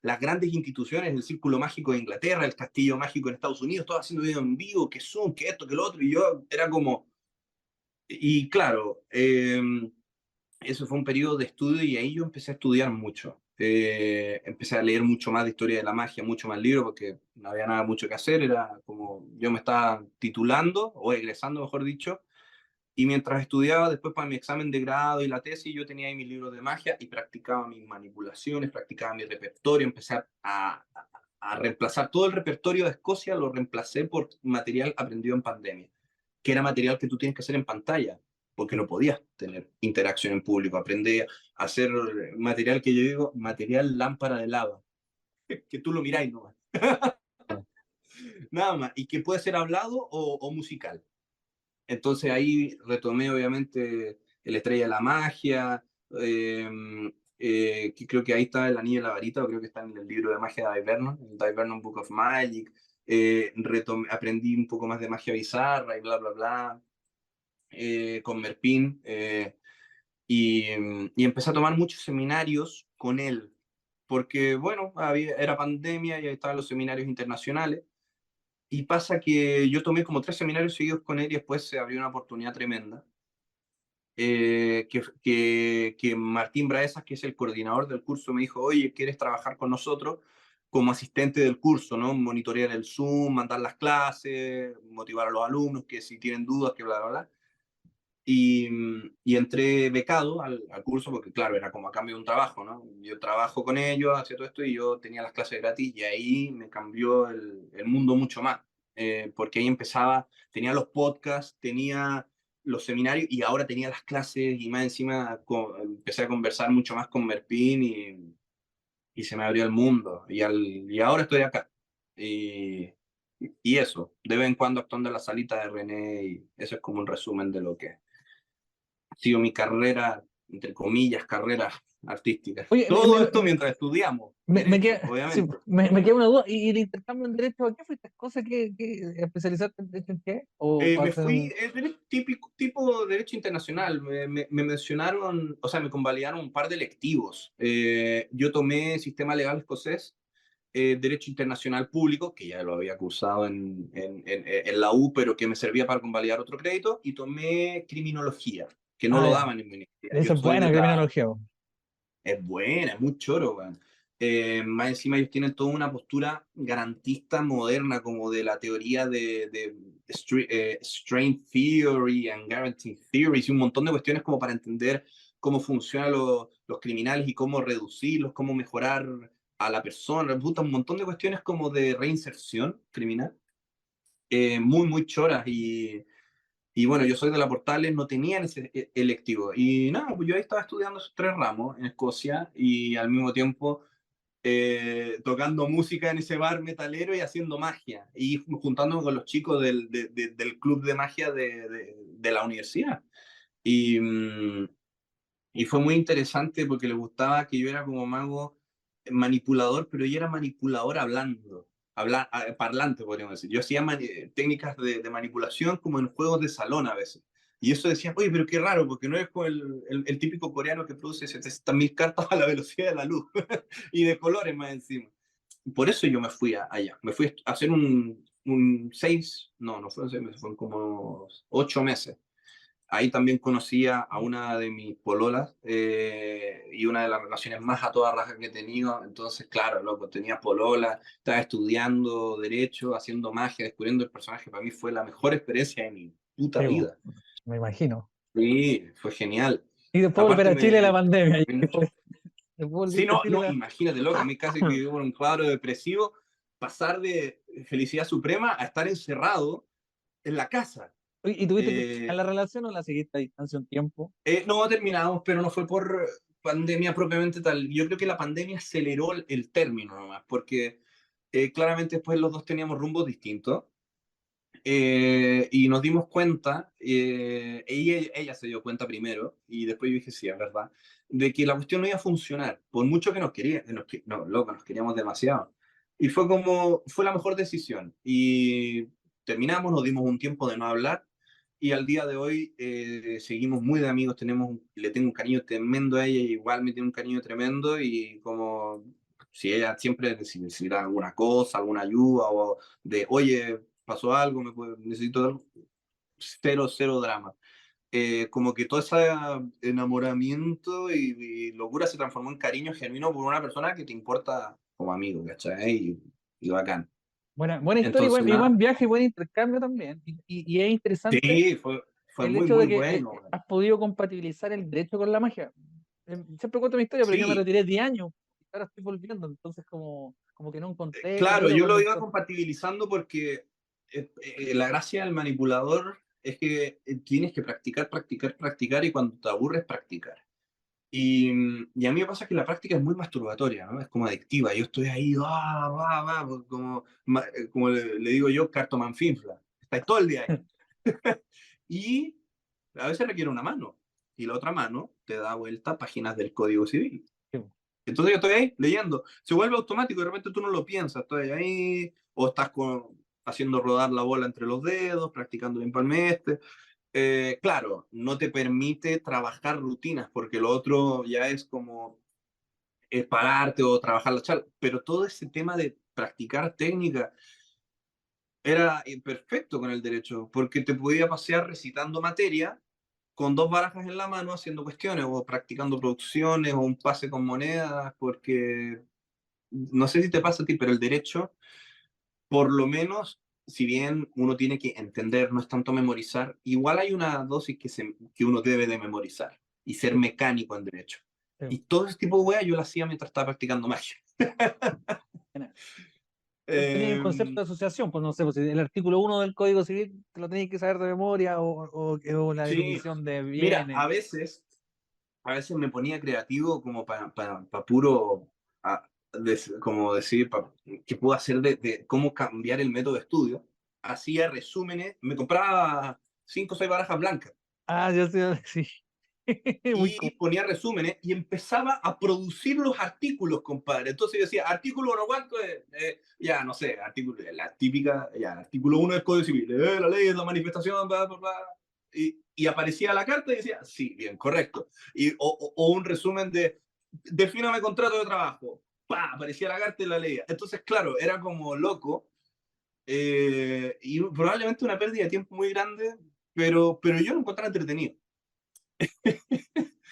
Las grandes instituciones, el Círculo Mágico de Inglaterra, el Castillo Mágico en Estados Unidos, todos haciendo videos en vivo, que Zoom, que esto, que lo otro, y yo era como... Y claro, eso fue un periodo de estudio, y ahí yo empecé a estudiar mucho. Empecé a leer mucho más de historia de la magia, mucho más libros, porque no había nada mucho que hacer, era como yo me estaba titulando, o egresando, mejor dicho, y mientras estudiaba después para mi examen de grado y la tesis, yo tenía ahí mis libros de magia y practicaba mis manipulaciones, practicaba mi repertorio, empecé a reemplazar todo el repertorio de Escocia, lo reemplacé por material aprendido en pandemia, que era material que tú tienes que hacer en pantalla, porque no podías tener interacción en público. Aprendí a hacer material que yo digo, material lámpara de lava, que tú lo miráis nomás, nada más, y que puede ser hablado o musical. Entonces ahí retomé obviamente el Estrella de la Magia, eh, que creo que ahí está el Anillo de la Varita, o creo que está en el libro de magia de Dai Vernon, el Dai Vernon Book of Magic. Aprendí un poco más de magia bizarra y bla, con Merpin, y empecé a tomar muchos seminarios con él, porque bueno, era pandemia y ahí estaban los seminarios internacionales. Y pasa que yo tomé como 3 seminarios seguidos con él, y después se abrió una oportunidad tremenda, que Martín Braesas, que es el coordinador del curso, me dijo, oye, ¿quieres trabajar con nosotros como asistente del curso, ¿no? Monitorear el Zoom, mandar las clases, motivar a los alumnos, que si tienen dudas, que bla. Y entré becado al curso, porque claro, era como a cambio de un trabajo, ¿no? Yo trabajo con ellos, hacía todo esto, y yo tenía las clases gratis, y ahí me cambió el mundo mucho más, porque ahí empezaba, tenía los podcasts, tenía los seminarios, y ahora tenía las clases, y más encima empecé a conversar mucho más con Merpin, y se me abrió el mundo, y ahora estoy acá. Y eso, de vez en cuando actuando en la salita de René, y eso es como un resumen de lo que sido mi carrera, entre comillas, carrera artística. Oye, Todo esto mientras estudiamos me derecho, queda, sí, obviamente. me queda una duda. ¿Y el intercambio en derecho a qué fuiste? ¿Cosa que especializarte en derecho en qué? ¿O Me hacer fui, un... es típico, tipo derecho internacional. Me mencionaron, o sea, me convalidaron un par de electivos. Yo tomé sistema legal escocés, derecho internacional público, que ya lo había cursado en la U, pero que me servía para convalidar otro crédito, y tomé criminología, que no Ah, lo ya. daban en mi universidad. Esa Yo es soy buena de la, criminología. Po. es buena, es muy choro, weón. Más encima ellos tienen toda una postura garantista moderna, como de la teoría de strain theory and guarantee theories, y un montón de cuestiones como para entender cómo funcionan los criminales y cómo reducirlos, cómo mejorar a la persona. Puta, un montón de cuestiones como de reinserción criminal, muy, muy choras. Y bueno, yo soy de la Portales, no tenían ese electivo. Y nada, pues yo ahí estaba estudiando esos 3 ramos en Escocia y al mismo tiempo tocando música en ese bar metalero y haciendo magia. Y juntándome con los chicos del club de magia de la universidad. Y, y fue muy interesante porque les gustaba que yo era como mago manipulador, pero yo era manipulador hablando, parlante, podríamos decir. Yo hacía técnicas de manipulación como en juegos de salón a veces. Y eso decía, oye, pero qué raro, porque no es como el típico coreano que produce 700.000 cartas a la velocidad de la luz y de colores más encima. Por eso yo me fui allá. Me fui a hacer un 6, no fueron 6 meses, fueron como 8 meses. Ahí también conocí a una de mis pololas y una de las relaciones más a toda raja que he tenido. Entonces, claro, loco, tenía polola, estaba estudiando derecho, haciendo magia, descubriendo el personaje. Para mí fue la mejor experiencia de mi puta Sí, po, vida. me imagino. Sí, fue genial. Y después volver Aparte a Chile a la pandemia. Y me- después, después sí, volviste a no, Chile no, a imagínate, loco, a mí casi que vivo en un cuadro depresivo, pasar de felicidad suprema a estar encerrado en la casa. ¿Y tuviste que a Eh, la relación o la seguiste a distancia un tiempo? no terminamos, pero no fue por pandemia propiamente tal. Yo creo que la pandemia aceleró el término nomás, porque claramente después los dos teníamos rumbos distintos y nos dimos cuenta, ella se dio cuenta primero y después yo dije, sí, es verdad, de que la cuestión no iba a funcionar, por mucho que nos quería, no, loco, nos queríamos demasiado. Y fue como, fue la mejor decisión. Y terminamos, nos dimos un tiempo de no hablar y al día de hoy seguimos muy de amigos, le tengo un cariño tremendo a ella, y igual me tiene un cariño tremendo y como si ella siempre necesita alguna cosa, alguna ayuda o de, oye, pasó algo, necesito algo, cero, cero drama. Como que todo ese enamoramiento y locura se transformó en cariño genuino por una persona que te importa como amigo, ¿cachai? Y bacán. Buena historia Entonces, y nada, buen viaje y buen intercambio también. Y es interesante sí, fue el muy, hecho de muy que bueno. has podido compatibilizar el derecho con la magia. Siempre cuento mi historia, pero yo me Sí, retiré 10 años. Ahora estoy volviendo, entonces como que no encontré el claro, hilo yo cuando lo iba compatibilizando porque la gracia del manipulador es que tienes que practicar, practicar, practicar y cuando te aburres, practicar. Y a mí me pasa que la práctica es muy masturbatoria, ¿no? Es como adictiva. Yo estoy ahí, pues, como, como le digo yo, cartomanfinfla. Estáis todo el día ahí. Y a veces requiere una mano. Y la otra mano te da vuelta páginas del Código Civil. Entonces yo estoy ahí leyendo. Se vuelve automático, de repente tú no lo piensas. Estoy ahí, o estás haciendo rodar la bola entre los dedos, practicando el empalmete. Claro, no te permite trabajar rutinas, porque lo otro ya es como pararte o trabajar la charla, pero todo ese tema de practicar técnica era perfecto con el derecho, porque te podía pasear recitando materia con 2 barajas en la mano haciendo cuestiones o practicando producciones o un pase con monedas, porque no sé si te pasa a ti, pero el derecho, por lo menos, si bien uno tiene que entender, no es tanto memorizar, igual hay una dosis que uno debe de memorizar y ser Sí, mecánico en derecho. sí. Y todo ese tipo de weas yo lo hacía mientras estaba practicando magia. Tenía un Eh, concepto de asociación, pues no sé, pues si el artículo 1 del Código Civil te lo tenías que saber de memoria o la sí, definición de mira, bienes. a veces me ponía creativo como para puro, como decir, qué puedo hacer de cómo cambiar el método de estudio. Hacía resúmenes, me compraba 5 o 6 barajas blancas. Ah, yo sí, sí. Muy común. y ponía resúmenes y empezaba a producir los artículos, compadre. Entonces yo decía, artículo no cuánto es, ya no sé, artículo, la típica, ya, artículo 1 del Código Civil, la ley es la manifestación, bla, bla, bla. Y aparecía la carta y decía, sí, bien, correcto. O un resumen de, defíname contrato de trabajo. ¡Pah! Aparecía la carta y la leía. Entonces, claro, era como loco y probablemente una pérdida de tiempo muy grande, pero yo lo encontraba entretenido.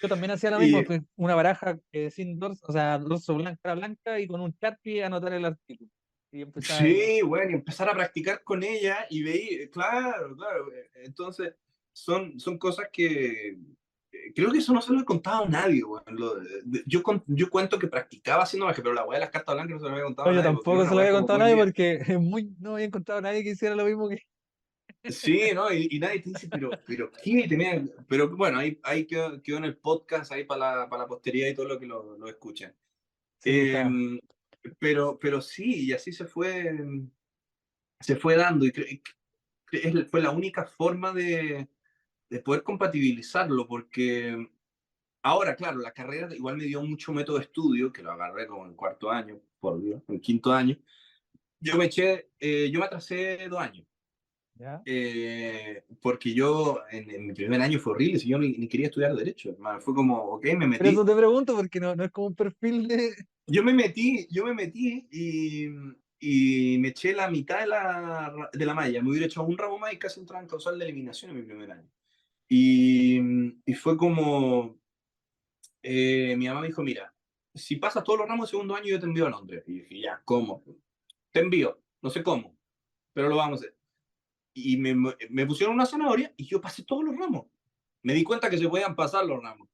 Yo también hacía lo mismo, Y pues, una baraja sin dorso, o sea, dorso blanca, cara blanca, y con un Sharpie anotar el artículo. Y empezaba ahí. sí, bueno, y empezar a practicar con ella y veí, claro, claro. Entonces, son cosas que creo que eso no se lo he contado a nadie, bueno. Yo cuento que practicaba haciendo magia, pero la weá de las cartas blancas no se lo había contado No, a yo nadie, porque es tampoco una se lo weá había como contado a muy nadie mía. porque no había encontrado a nadie que hiciera lo mismo que. Sí, ¿no? Y nadie te dice, pero ¿qué? Pero bueno, ahí quedó en el podcast, ahí para la posteridad y todo lo que lo escuchen. Sí, está. Eh, pero sí, y así se fue dando, y fue la única forma de poder compatibilizarlo, porque ahora, claro, la carrera igual me dio mucho método de estudio, que lo agarré como en cuarto año, por Dios, en quinto año. Yo me atrasé 2 años, ¿Ya? porque yo en mi primer año fue horrible, si yo ni quería estudiar Derecho, hermano. Fue como, ok, me Por eso metí. te pregunto, porque no es como un perfil de. Yo me metí y me eché la mitad de la malla. Me hubiera hecho un ramo más y casi entraba en causal de eliminación en mi primer año. Y fue como, mi mamá me dijo, mira, si pasas todos los ramos de segundo año, yo te envío a Londres. Y dije, ya, ¿cómo? Te envío, no sé cómo, pero lo vamos a hacer. Y me pusieron una zanahoria y yo pasé todos los ramos. Me di cuenta que se podían pasar los ramos.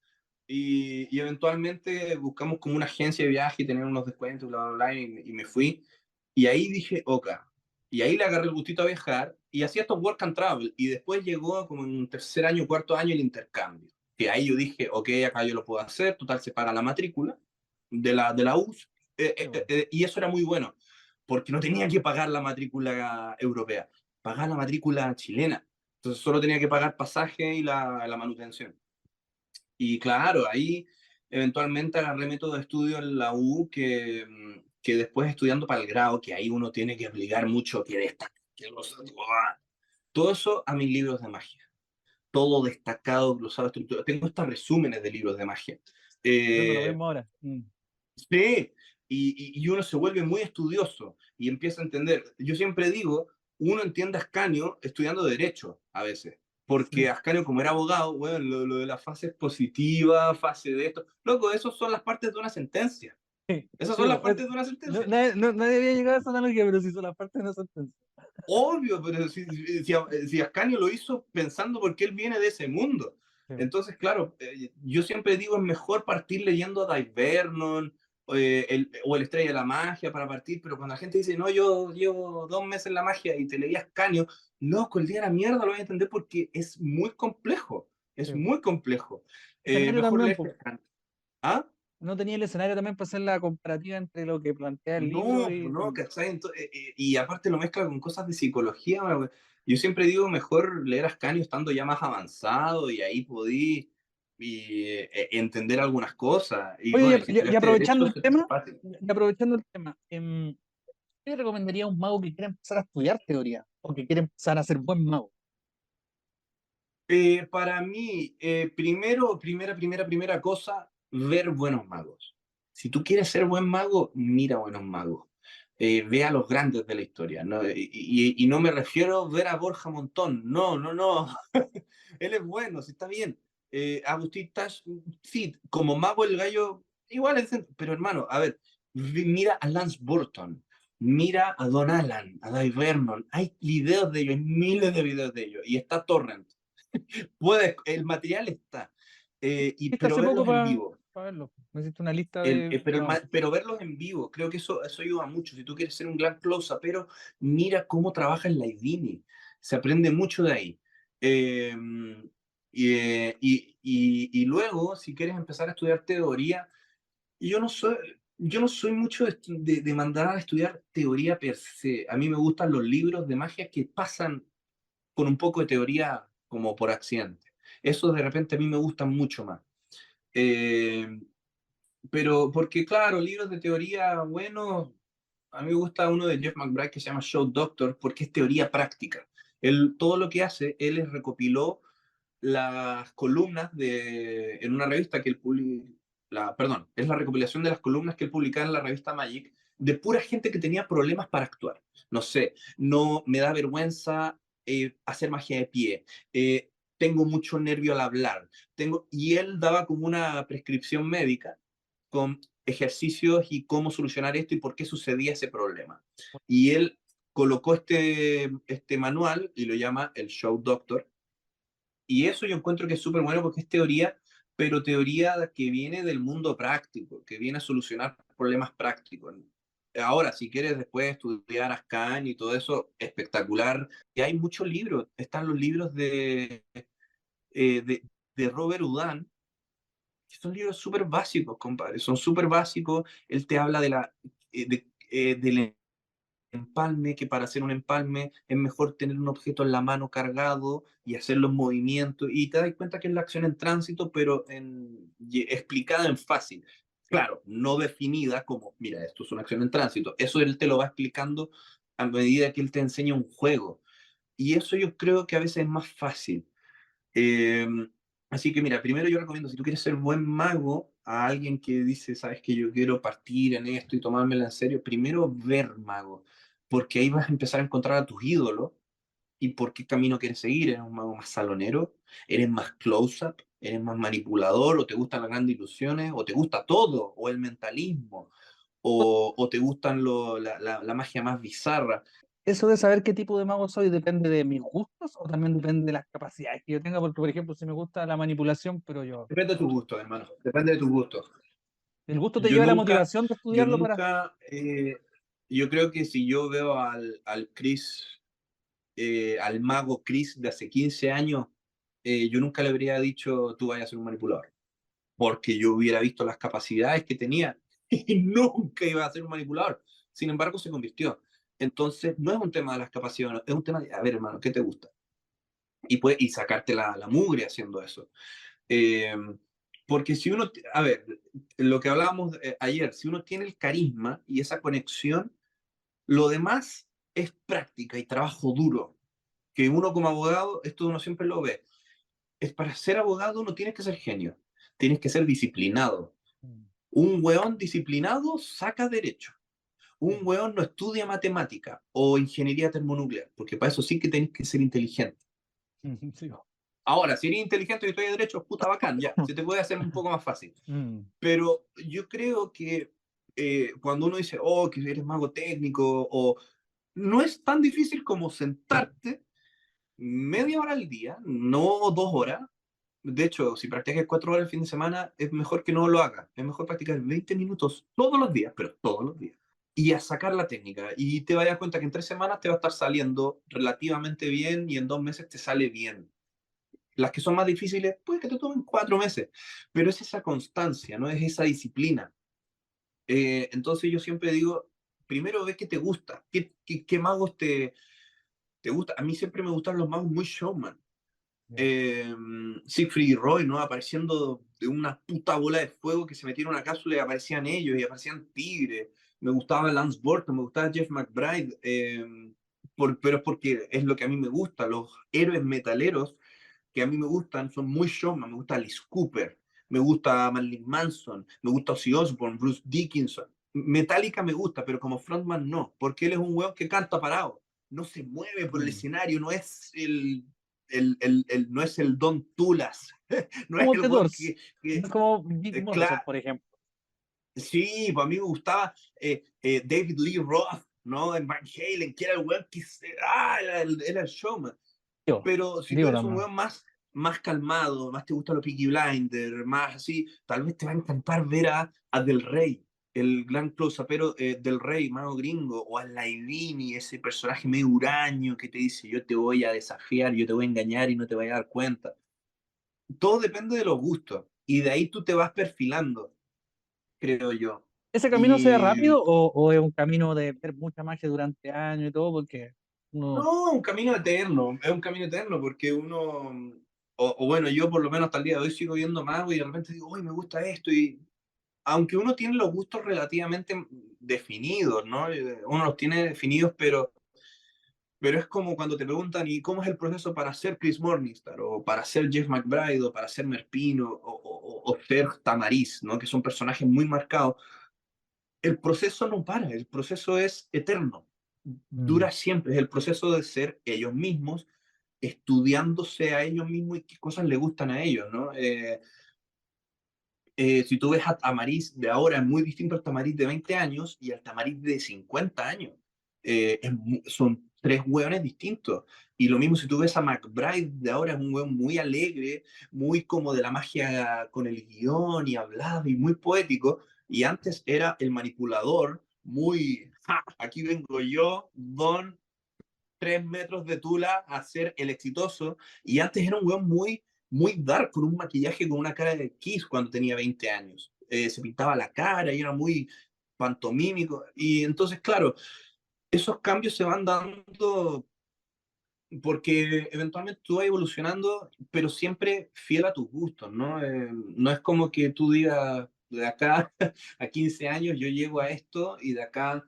Y eventualmente buscamos como una agencia de viaje y tener unos descuentos, bla, bla, bla, y me fui. Y ahí dije, ok. Y ahí le agarré el gustito a viajar y hacía estos work and travel. Y después llegó como en un tercer año, cuarto año el intercambio. Que ahí yo dije, ok, acá yo lo puedo hacer, total se paga la matrícula de la US. Qué bueno. Y eso era muy bueno, porque no tenía que pagar la matrícula europea, pagaba la matrícula chilena. Entonces solo tenía que pagar pasaje y la manutención. Y claro, ahí eventualmente agarré método de estudio en la U que después estudiando para el grado, que ahí uno tiene que obligar mucho, que destacar, todo eso a mis libros de magia. Todo destacado, glosado, estructurado. Tengo estos resúmenes de libros de magia. Haciendo lo Eh, mismo ahora. sí, y uno se vuelve muy estudioso y empieza a entender. Yo siempre digo, uno entiende a Ascanio estudiando Derecho a veces, porque Sí. Ascanio, como era abogado, bueno, lo de la fase positiva, fase de esto, loco, esas son las partes de una sentencia. Sí, Esas sí, son las po, partes de una sentencia. nadie había llegado a esa analogía, pero sí hizo la parte de una sentencia. Obvio, pero si Ascanio lo hizo pensando porque él viene de ese mundo. Sí, Entonces, claro, yo siempre digo, es mejor partir leyendo a Dave Vernon o el Estrella de la Magia para partir, pero cuando la gente dice, no, yo llevo 2 meses en la magia y te leí Ascanio, loco, el día de la mierda lo voy a entender porque es muy complejo, es sí. muy complejo. Escenario Mejor también, leer po. Ascanio. ¿Ah? No tenía el escenario también para hacer la comparativa entre lo que plantea el libro No, y. pues no, ¿cachai? Y aparte lo mezcla con cosas de psicología. Yo siempre digo, mejor leer Ascanio estando ya más avanzado y ahí podí entender algunas cosas. Y Oye, bueno, y si estudiaste Derecho, es fácil. y aprovechando el tema, ¿qué le recomendaría a un mago que quiere empezar a estudiar teoría o que quiere empezar a ser buen mago? Para mí, primera cosa, ver buenos magos. Si tú quieres ser buen mago, mira buenos magos. Ve a los grandes de la historia, ¿no? Y no me refiero a ver a Borja Montón, no, no, no. Él es bueno, sí está bien. Agustín Tash, sí, como mago el gallo, igual es, pero hermano, a ver, mira a Lance Burton, mira a Don Alan, a Dave Vernon, hay videos de ellos, hay miles de videos de ellos, y está Torrent. El material está, ¿Viste pero hace poco verlos en para vivo. verlo? Me hiciste una lista El, de. eh, pero, el ma- pero verlos en vivo, creo que eso ayuda mucho. Si tú quieres ser un gran close pero mira cómo trabaja en la IDINI. Se aprende mucho de ahí. Eh, y luego, si quieres empezar a estudiar teoría, yo no soy mucho de mandar a estudiar teoría per se. A mí me gustan los libros de magia que pasan con un poco de teoría como por accidente. Eso de repente a mí me gusta mucho más. Eh, pero porque, claro, libros de teoría, bueno, a mí me gusta uno de Jeff McBride que se llama Show Doctor porque es teoría práctica. Él, todo lo que hace, él es recopiló las columnas en una revista que él perdón, es la recopilación de las columnas que él publicaba en la revista Magic de pura gente que tenía problemas para actuar. No sé, no me da vergüenza hacer magia de pie, tengo mucho nervio al hablar, y él daba como una prescripción médica con ejercicios y cómo solucionar esto y por qué sucedía ese problema. Y él colocó este manual y lo llama el Show Doctor, y eso yo encuentro que es súper bueno porque es teoría, pero teoría que viene del mundo práctico, que viene a solucionar problemas prácticos. Ahora, si quieres después estudiar Ascan y todo eso, espectacular. Y hay muchos libros. Están los libros eh, de, de Robert Houdin, que son libros súper básicos, compadre. Son súper básicos. Él te habla del empalme, que para hacer un empalme es mejor tener un objeto en la mano cargado y hacer los movimientos, y te das cuenta que es la acción en tránsito, pero explicada en fácil. Claro, no definida como, mira, esto es una acción en tránsito. Eso él te lo va explicando a medida que él te enseña un juego. Y eso yo creo que a veces es más fácil. Eh, Así que mira, primero yo recomiendo, si tú quieres ser buen mago, a alguien que dice, sabes que yo quiero partir en esto y tomármela en serio, primero ver mago, porque ahí vas a empezar a encontrar a tus ídolos y por qué camino quieres seguir. ¿Eres un mago más salonero? ¿Eres más close-up? ¿Eres más manipulador? ¿O te gustan las grandes ilusiones? ¿O te gusta todo? ¿O el mentalismo? ¿O te gustan la magia más bizarra? Eso de saber qué tipo de mago soy depende de mis gustos o también depende de las capacidades que yo tenga, porque por ejemplo, si me gusta la manipulación, pero Depende de tus gustos, hermano. Depende de tus gustos. el gusto te Yo lleva a la nunca, motivación de yo estudiarlo para... nunca, yo creo que si yo veo al Chris, al mago Chris de hace 15 años, yo nunca le habría dicho tú vayas a ser un manipulador, porque yo hubiera visto las capacidades que tenía y nunca iba a ser un manipulador. Sin embargo, se convirtió. Entonces, no es un tema de las capacidades, es un tema de, a ver, hermano, ¿qué te gusta? Y sacarte la mugre haciendo eso. Eh, Porque si uno, a ver, lo que hablábamos ayer, si uno tiene el carisma y esa conexión, lo demás es práctica y trabajo duro. Que uno como abogado, esto uno siempre lo ve, es para ser abogado no tienes que ser genio, tienes que ser disciplinado. Mm, Un weón disciplinado saca derecho. Un sí. weón no estudia matemática o ingeniería termonuclear, porque para eso sí que tenés que ser inteligente. Sí. Ahora, si eres inteligente y estudias derecho, puta bacán, ya, se te puede hacer un poco más fácil. Mm. Pero yo creo que cuando uno dice, oh, que eres mago técnico, o no es tan difícil como sentarte media hora al día, no 2 horas. De hecho, si practicas 4 horas el fin de semana, es mejor que no lo hagas. Es mejor practicar 20 minutos todos los días, pero todos los días. Y a sacar la técnica. Y te vas a dar cuenta que en 3 semanas te va a estar saliendo relativamente bien y en 2 meses te sale bien. Las que son más difíciles, puede que te tomen 4 meses, pero es esa constancia, no es esa disciplina. Entonces yo siempre digo, primero ve qué te gusta, qué magos te gusta. A mí siempre me gustan los magos muy showman. Ya. Siegfried y Roy, ¿no? Apareciendo de una puta bola de fuego que se metieron a una cápsula y aparecían ellos y aparecían tigres. Me gustaba Lance Burton, me gustaba Jeff McBride, pero es porque es lo que a mí me gusta. Los héroes metaleros que a mí me gustan son muy showman. Me gusta Alice Cooper, me gusta Marilyn Manson, me gusta Ozzy Osbourne, Bruce Dickinson. Metallica me gusta, pero como frontman no, porque él es un weón que canta parado, no se mueve por el Mm. escenario, no es no es el Don Tulas, no es Como el The weón Doors, no que es como Jim Morrison, claro, por ejemplo. sí, pues a mí me gustaba David Lee Roth, ¿no? En Van Halen, que era el weón que era el showman. Digo, Pero si tú digo eres un también. weón más calmado, más te gusta los Peaky Blinders, más así, tal vez te va a encantar ver a Del Rey, el gran close-upero Del Rey, mago gringo, o a Laivini, ese personaje medio huraño que te dice, yo te voy a desafiar, yo te voy a engañar y no te voy a dar cuenta. Todo depende de los gustos, y de ahí tú te vas perfilando, creo yo. ¿Ese camino se da Y rápido o es un camino de ver mucha magia durante años y todo? Porque uno... no, un camino eterno, es un camino eterno porque uno, o bueno, yo por lo menos hasta el día de hoy sigo viendo Mago y de repente digo, uy, me gusta esto, y aunque uno tiene los gustos relativamente definidos, ¿no? Uno los tiene definidos, pero es como cuando te preguntan, ¿y cómo es el proceso para ser Chris Morningstar? O para ser Jeff McBride, o para ser Merpino, o ser Tamariz, ¿no? Que son personajes muy marcados. El proceso no para, el proceso es eterno, Mm, dura siempre, es el proceso de ser ellos mismos, estudiándose a ellos mismos y qué cosas le gustan a ellos, ¿no? Si tú ves a Tamariz de ahora, es muy distinto al Tamariz de 20 años y al Tamariz de 50 años. Son tres hueones distintos. Y lo mismo si tú ves a McBride de ahora, es un hueón muy alegre, muy como de la magia con el guión y hablado y muy poético. Y antes era el manipulador, muy, "Ja, aquí vengo yo, don 3 metros de tula a ser el exitoso". Y antes era un weón muy, muy dark, con un maquillaje, con una cara de Kiss cuando tenía 20 años. Se pintaba la cara y era muy pantomímico. Y entonces, claro, esos cambios se van dando porque eventualmente tú vas evolucionando, pero siempre fiel a tus gustos, ¿no? No es como que tú digas, de acá a 15 años yo llego a esto y de acá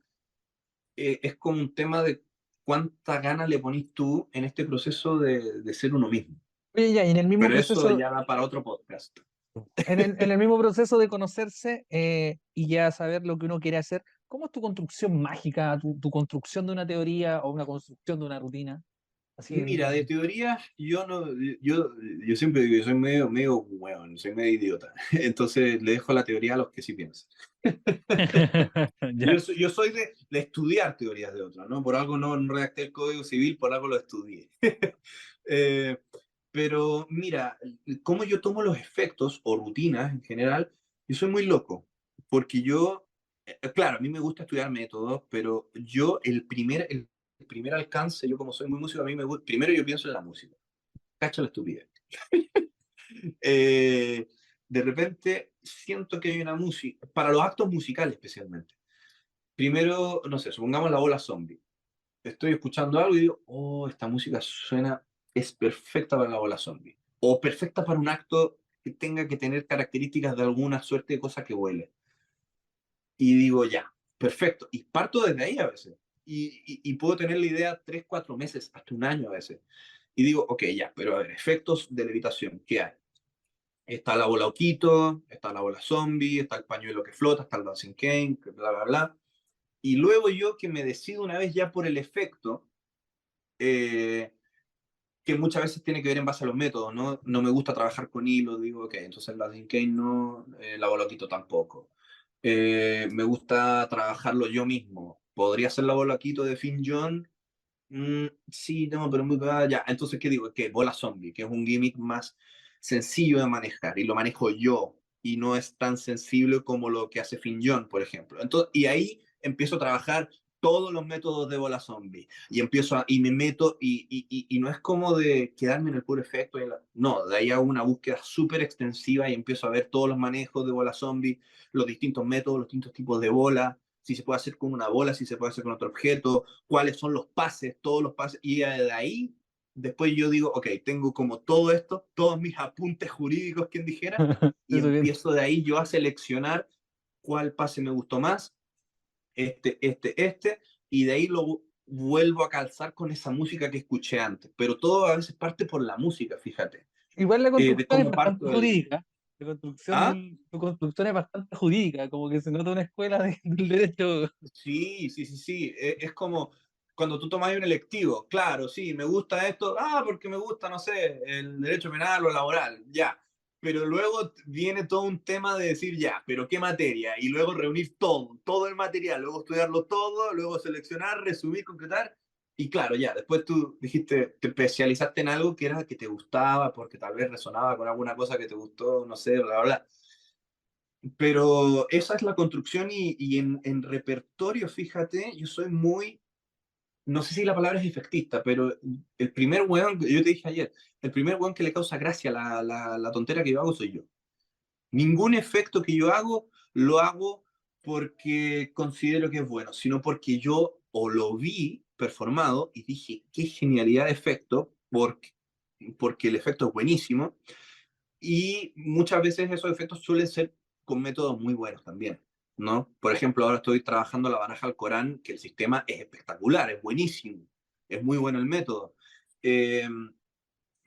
es como un tema de cuánta ganas le ponís tú en este proceso de ser uno mismo. Oye, ya, y en el mismo Pero eso proceso, ya da para otro podcast. en el mismo proceso de conocerse y ya saber lo que uno quiere hacer, ¿cómo es tu construcción mágica, tu construcción de una teoría o una construcción de una rutina? Así Mira, de teoría, yo no, yo siempre digo, yo soy medio hueón, soy medio idiota. Entonces le dejo la teoría a los que sí piensan. Ya. Yo soy de estudiar teorías de otros, ¿no? Por algo no redacté el Código Civil, por algo lo estudié. Eh, pero mira, cómo yo tomo los efectos o rutinas en general, yo soy muy loco, porque yo, claro, a mí me gusta estudiar métodos, pero yo el primer alcance, yo como soy muy músico, a mí me gusta, primero yo pienso en la música, cacho la estupidez. Eh, de repente siento que hay una música, para los actos musicales especialmente. Primero, no sé, supongamos la bola zombie. Estoy escuchando algo y digo, oh, esta música suena, es perfecta para la bola zombie. O perfecta para un acto que tenga que tener características de alguna suerte de cosa que huele. Y digo, ya, perfecto. Y parto desde ahí a veces. Y puedo tener la idea 3, 4 meses, hasta un año a veces. Y digo, ok, ya, pero a ver, efectos de levitación, ¿qué hay? Está la bola Oquito, está la bola zombie, está el pañuelo que flota, está el dancing cane, bla, bla, bla. Y luego yo que me decido una vez ya por el efecto, eh, que muchas veces tiene que ver en base a los métodos, ¿no? No me gusta trabajar con hilo, digo, ok, entonces la Kane no, la Boloquito tampoco. Me gusta trabajarlo yo mismo. ¿Podría ser la Boloquito de Finn John? Sí, no, pero muy ya. Entonces, ¿qué digo? Que bola zombie, que es un gimmick más sencillo de manejar y lo manejo yo y no es tan sensible como lo que hace Finn John, por ejemplo. Entonces, y ahí empiezo a trabajar todos los métodos de bola zombie y y me meto y no es como de quedarme en el puro efecto. No, de ahí hago una búsqueda súper extensiva y empiezo a ver todos los manejos de bola zombie, los distintos métodos, los distintos tipos de bola, si se puede hacer con una bola, si se puede hacer con otro objeto, cuáles son los pases, todos los pases, y de ahí después yo digo, ok, tengo como todo esto, todos mis apuntes jurídicos, quien dijera, y Eso bien. empiezo de ahí yo a seleccionar cuál pase me gustó más, y de ahí lo vuelvo a calzar con esa música que escuché antes, pero todo a veces parte por la música, fíjate, Igual la de construcción es cómo parto bastante del... jurídica. La construcción ¿Ah? tu construcción es bastante jurídica, como que se nota una escuela del derecho. Sí, sí, sí, sí. Es como cuando tú tomas un electivo. Claro, sí, me gusta esto. Ah, porque me gusta, no sé, el derecho penal o laboral. Ya. Pero luego viene todo un tema de decir, ya, pero ¿qué materia? Y luego reunir todo el material, luego estudiarlo todo, luego seleccionar, resumir, concretar. Y claro, ya, después tú dijiste, te especializaste en algo que era que te gustaba, porque tal vez resonaba con alguna cosa que te gustó, no sé, bla, bla, bla. Pero esa es la construcción y en repertorio, fíjate, yo soy muy, no sé si la palabra es efectista, pero el primer weón, yo te dije ayer, el primer weón que le causa gracia la tontera que yo hago soy yo. Ningún efecto que yo hago lo hago porque considero que es bueno, sino porque yo o lo vi performado y dije, qué genialidad de efecto, porque porque el efecto es buenísimo y muchas veces esos efectos suelen ser con métodos muy buenos también, ¿no? Por ejemplo, ahora estoy trabajando la baraja al Corán, que el sistema es espectacular, es buenísimo, es muy bueno el método. Eh,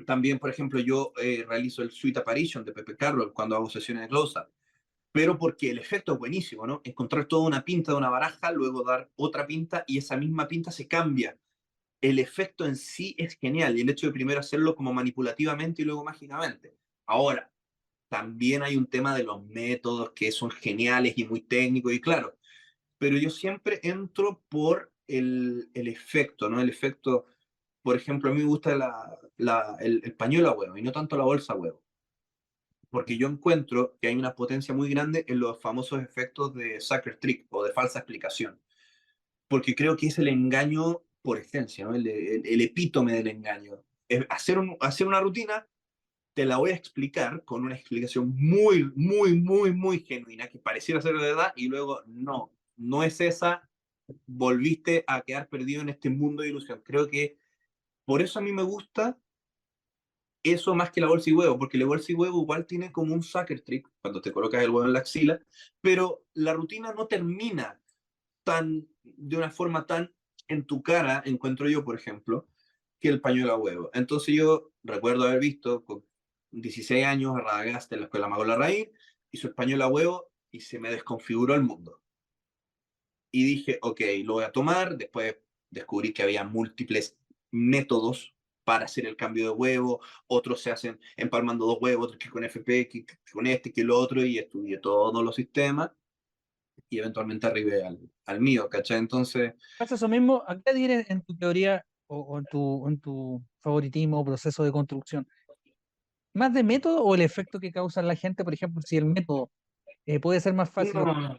También, por ejemplo, yo realizo el Sweet Apparition de Pepe Carroll cuando hago sesiones de close-up, pero porque el efecto es buenísimo, ¿no? Encontrar toda una pinta de una baraja, luego dar otra pinta y esa misma pinta se cambia. El efecto en sí es genial y el hecho de primero hacerlo como manipulativamente y luego mágicamente. Ahora, también hay un tema de los métodos que son geniales y muy técnicos y claro, pero yo siempre entro por el efecto, ¿no? El efecto, por ejemplo, a mí me gusta el pañuelo a huevo y no tanto la bolsa a huevo, porque yo encuentro que hay una potencia muy grande en los famosos efectos de sucker trick o de falsa explicación, porque creo que es el engaño por esencia, ¿no? El epítome del engaño. Hacer una rutina, te la voy a explicar con una explicación muy, muy, muy, muy genuina, que pareciera ser de verdad, y luego no, no es esa, volviste a quedar perdido en este mundo de ilusión. Creo que por eso a mí me gusta eso más que la bolsa y huevo, porque la bolsa y huevo igual tiene como un sucker trick cuando te colocas el huevo en la axila, pero la rutina no termina de una forma tan en tu cara, encuentro yo, por ejemplo, que el pañuelo a huevo. Entonces yo recuerdo haber visto con 16 años a Radagast en la escuela Mago Larraín, hizo el pañuelo a huevo y se me desconfiguró el mundo. Y dije, ok, lo voy a tomar. Después descubrí que había múltiples métodos para hacer el cambio de huevo. Otros se hacen empalmando dos huevos, otros que con FP, que con este, que el otro, y estudié todos los sistemas y eventualmente arribé al mío, ¿cachai? Entonces, Pasa eso mismo, ¿a qué adhieres en tu teoría o en tu favoritismo o proceso de construcción? ¿Más de método o el efecto que causa en la gente? Por ejemplo, si el método puede ser más fácil o no,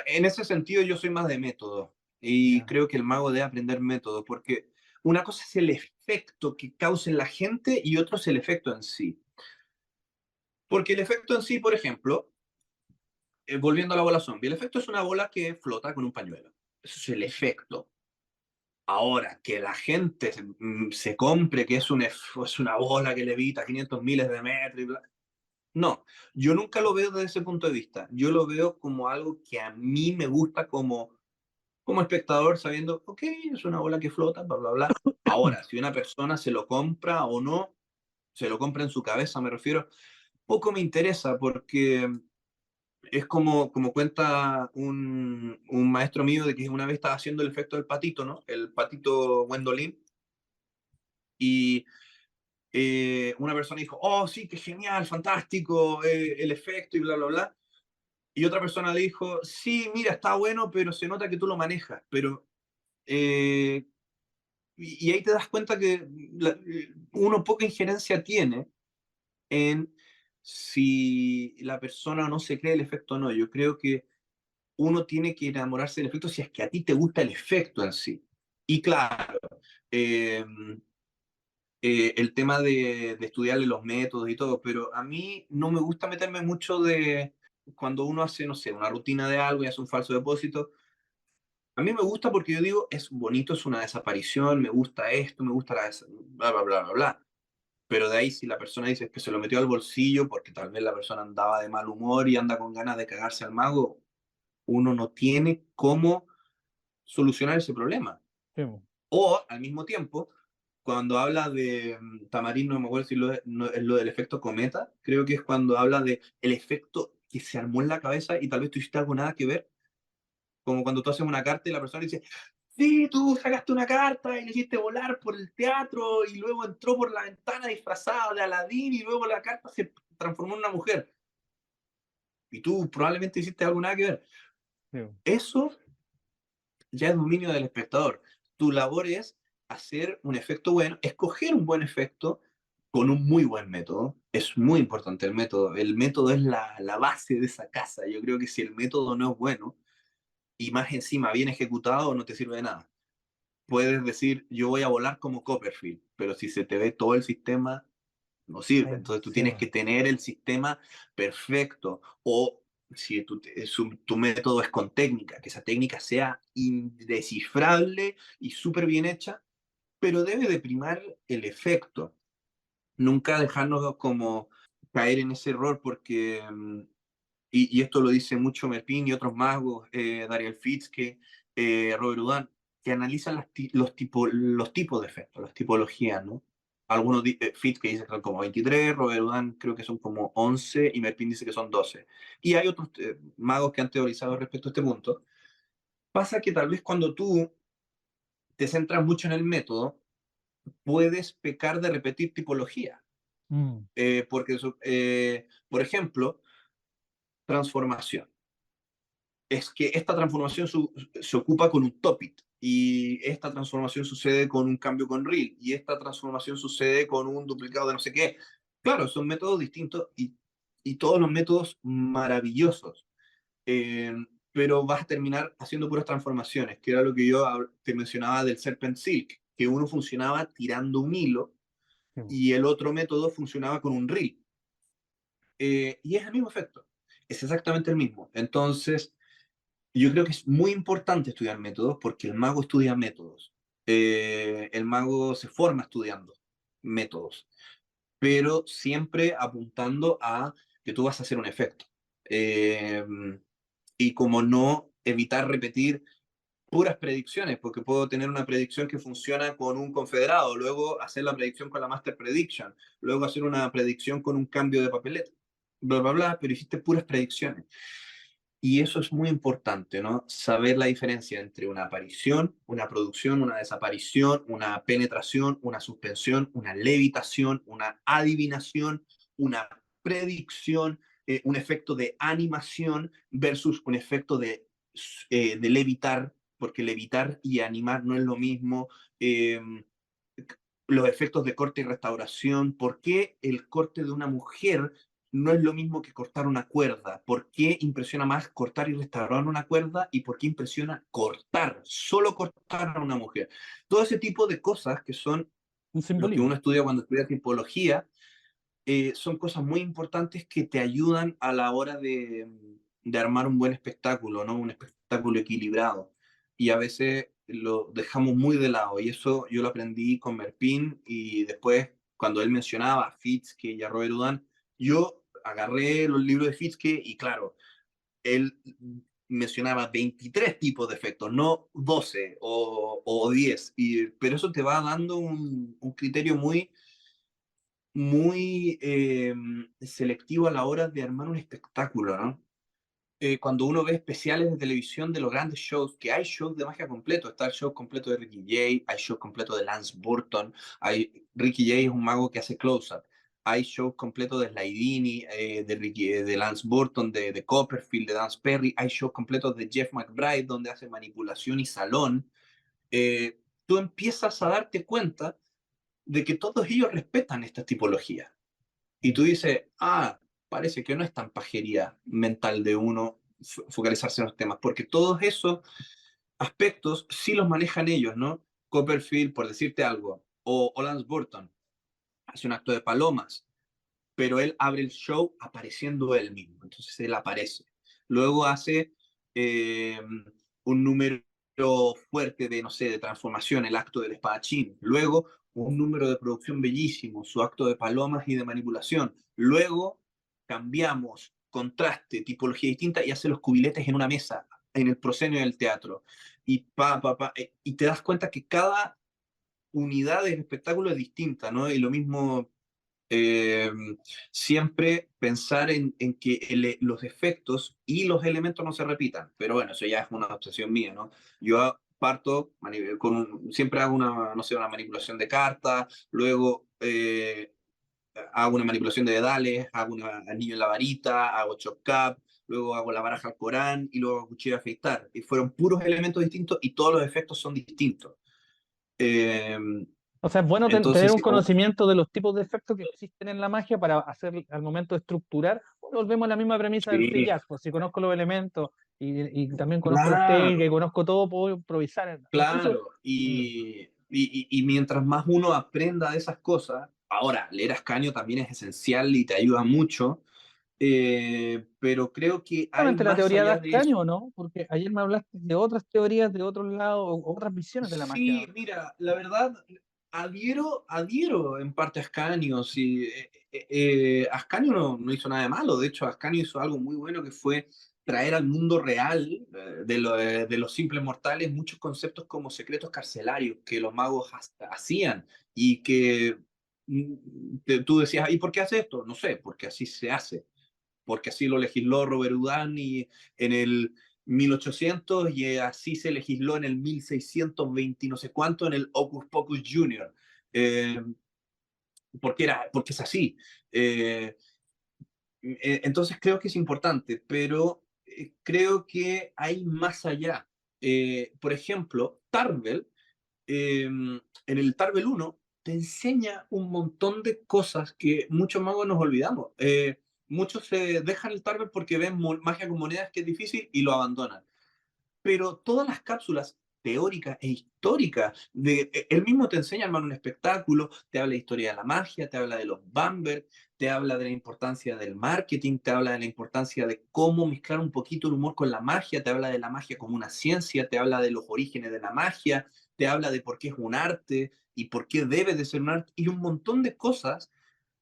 en ese sentido yo soy más de método y ya, creo que el mago debe aprender método porque una cosa es el efecto que causa en la gente y otro es el efecto en sí. Porque el efecto en sí, por ejemplo, volviendo a la bola zombie, el efecto es una bola que flota con un pañuelo. Eso es el efecto. Ahora, que la gente se compre que es una bola que levita 500 miles de metros y bla. No, yo nunca lo veo desde ese punto de vista. Yo lo veo como algo que a mí me gusta como espectador, sabiendo, ok, es una bola que flota, bla, bla, bla. Ahora, si una persona se lo compra o no, se lo compra en su cabeza, me refiero, poco me interesa porque es como cuenta un maestro mío de que una vez estaba haciendo el efecto del patito, ¿no? El patito Gwendolyn. Y una persona dijo, oh, sí, qué genial, fantástico, el efecto y bla, bla, bla. Y otra persona le dijo, sí, mira, está bueno, pero se nota que tú lo manejas. Pero, y ahí te das cuenta que uno poca injerencia tiene en si la persona no se cree el efecto o no. Yo creo que uno tiene que enamorarse del efecto si es que a ti te gusta el efecto en sí. Y claro, eh, el tema de estudiarle los métodos y todo, pero a mí no me gusta meterme mucho de cuando uno hace, no sé, una rutina de algo y hace un falso depósito. A mí me gusta porque yo digo, es bonito, es una desaparición, me gusta esto, me gusta bla, bla, bla, bla, bla. Pero de ahí si la persona dice que se lo metió al bolsillo porque tal vez la persona andaba de mal humor y anda con ganas de cagarse al mago, uno no tiene cómo solucionar ese problema. sí, po. O al mismo tiempo, cuando habla de Tamarín, no me acuerdo si es lo del efecto cometa, creo que es cuando habla de el efecto que se armó en la cabeza y tal vez tú hiciste algo nada que ver, como cuando tú haces una carta y la persona dice, sí, tú sacaste una carta y le hiciste volar por el teatro y luego entró por la ventana disfrazado de Aladín y luego la carta se transformó en una mujer. Y tú probablemente hiciste algo nada que ver. Sí, po. Eso ya es dominio del espectador. Tu labor es hacer un efecto bueno, escoger un buen efecto con un muy buen método. Es muy importante el método. El método es la base de esa casa. Yo creo que si el método no es bueno y más encima bien ejecutado, no te sirve de nada. Puedes decir, yo voy a volar como Copperfield, pero si se te ve todo el sistema, no sirve. Ay, Entonces tú sí, tienes po. que tener el sistema perfecto o si tu método es con técnica, que esa técnica sea indescifrable y súper bien hecha, pero debe de primar el efecto. nunca dejarnos como caer en ese error, porque, y esto lo dice mucho Merpin y otros magos, Dariel Fitzke, Robert Houdin, que analizan los tipos de efectos, las tipologías, ¿no? Algunos, Fitzke dice que son como 23, Robert Houdin creo que son como 11 y Merpin dice que son 12. Y hay otros magos que han teorizado respecto a este punto. Pasa que tal vez cuando tú te centras mucho en el método, puedes pecar de repetir tipología. Mm, Porque, por ejemplo, transformación. Es que esta transformación se ocupa con un topic y esta transformación sucede con un cambio con reel y esta transformación sucede con un duplicado de no sé qué. Claro, son métodos distintos y todos los métodos maravillosos, eh, pero vas a terminar haciendo puras transformaciones, que era lo que yo te mencionaba del Serpent Silk, que uno funcionaba tirando un hilo sí, po. y el otro método funcionaba con un reel. Y es el mismo efecto, es exactamente el mismo. Entonces, yo creo que es muy importante estudiar métodos porque el mago estudia métodos. El mago se forma estudiando métodos, pero siempre apuntando a que tú vas a hacer un efecto. Eh, y como no evitar repetir puras predicciones, porque puedo tener una predicción que funciona con un confederado, luego hacer la predicción con la master prediction, luego hacer una predicción con un cambio de papeleta, bla, bla, bla, pero hiciste puras predicciones. Y eso es muy importante, ¿no? Saber la diferencia entre una aparición, una producción, una desaparición, una penetración, una suspensión, una levitación, una adivinación, una predicción, un efecto de animación versus un efecto de levitar, porque levitar y animar no es lo mismo. Eh, los efectos de corte y restauración, por qué el corte de una mujer no es lo mismo que cortar una cuerda, por qué impresiona más cortar y restaurar una cuerda y por qué impresiona cortar, solo cortar a una mujer. Todo ese tipo de cosas que son Un lo que uno simbolismo. estudia cuando estudia tipología, son cosas muy importantes que te ayudan a la hora de armar un buen espectáculo, ¿no? Un espectáculo equilibrado. Y a veces lo dejamos muy de lado. Y eso yo lo aprendí con Merpin y después, cuando él mencionaba a Fitzke y a Robert Houdin, yo agarré los libros de Fitzke y claro, él mencionaba 23 tipos de efectos, no 12 o 10. Pero eso te va dando un criterio muy selectivo a la hora de armar un espectáculo, ¿no? Cuando uno ve especiales de televisión de los grandes shows, que hay shows de magia completo, está el show completo de Ricky Jay, hay show completo de Lance Burton, Ricky Jay es un mago que hace close-up, hay shows completos de Slidini, de Lance Burton, de Copperfield, de Dance Perry, hay shows completos de Jeff McBride, donde hace manipulación y salón. Tú empiezas a darte cuenta de que todos ellos respetan esta tipología. Y tú dices, parece que no es tan pajería mental de uno focalizarse en los temas, porque todos esos aspectos sí los manejan ellos, ¿no? Copperfield, por decirte algo, o Lance Burton, hace un acto de palomas, pero él abre el show apareciendo él mismo, entonces él aparece. Luego hace eh, un número fuerte de, no sé, de transformación, el acto del espadachín. Luego un número de producción bellísimo, su acto de palomas y de manipulación. Luego cambiamos, contraste, tipología distinta y hace los cubiletes en una mesa, en el proscenio del teatro. Y te das cuenta que cada unidad del espectáculo es distinta, ¿no? Y lo mismo eh, siempre pensar en que los efectos y los elementos no se repitan. Pero bueno, eso ya es una obsesión mía, ¿no? Yo parto, siempre hago una, no sé, una manipulación de cartas, luego hago una manipulación de dedales, hago un anillo en la varita, hago chop cap, luego hago la baraja al Corán y luego hago cuchillo de afeitar. Y fueron puros elementos distintos y todos los efectos son distintos. Eh, O sea, es bueno tener entonces, un conocimiento de los tipos de efectos que existen en la magia para hacer al momento de estructurar. Bueno, volvemos a la misma premisa del free sí, jazz, pues si conozco los elementos y también conozco las técnicas y claro. conozco todo, puedo improvisar. Incluso, Claro, mm, y mientras más uno aprenda de esas cosas, ahora, leer Ascanio también es esencial y te ayuda mucho, pero creo que hay solamente la más teoría de allá de eso. Ascanio, ¿no? Porque ayer me hablaste de otras teorías de otros lados, otras visiones de la magia. Sí, mira, la verdad, adhiero en parte a Ascanio. Sí, Ascanio no hizo nada de malo. De hecho, Ascanio hizo algo muy bueno que fue traer al mundo real de los simples mortales muchos conceptos como secretos carcelarios que los magos hacían y que tú decías, ¿y por qué hace esto? No sé, porque así se hace, porque así lo legisló Robert Houdin y en el 1800 y así se legisló en el 1620 no sé cuánto en el Hocus Pocus Junior. Eh, porque es así. Eh, entonces creo que es importante, pero creo que hay más allá. Por ejemplo, Tarvel, en el Tarvel 1 te enseña un montón de cosas que muchos magos nos olvidamos. Muchos se dejan el Tarvel porque ven magia con monedas que es difícil y lo abandonan, pero todas las cápsulas teóricas e históricas, él mismo te enseña a armar un espectáculo, te habla de historia de la magia, te habla de los Bamberg, te habla de la importancia del marketing, te habla de la importancia de cómo mezclar un poquito el humor con la magia, te habla de la magia como una ciencia, te habla de los orígenes de la magia, te habla de por qué es un arte y por qué debe de ser un arte, y un montón de cosas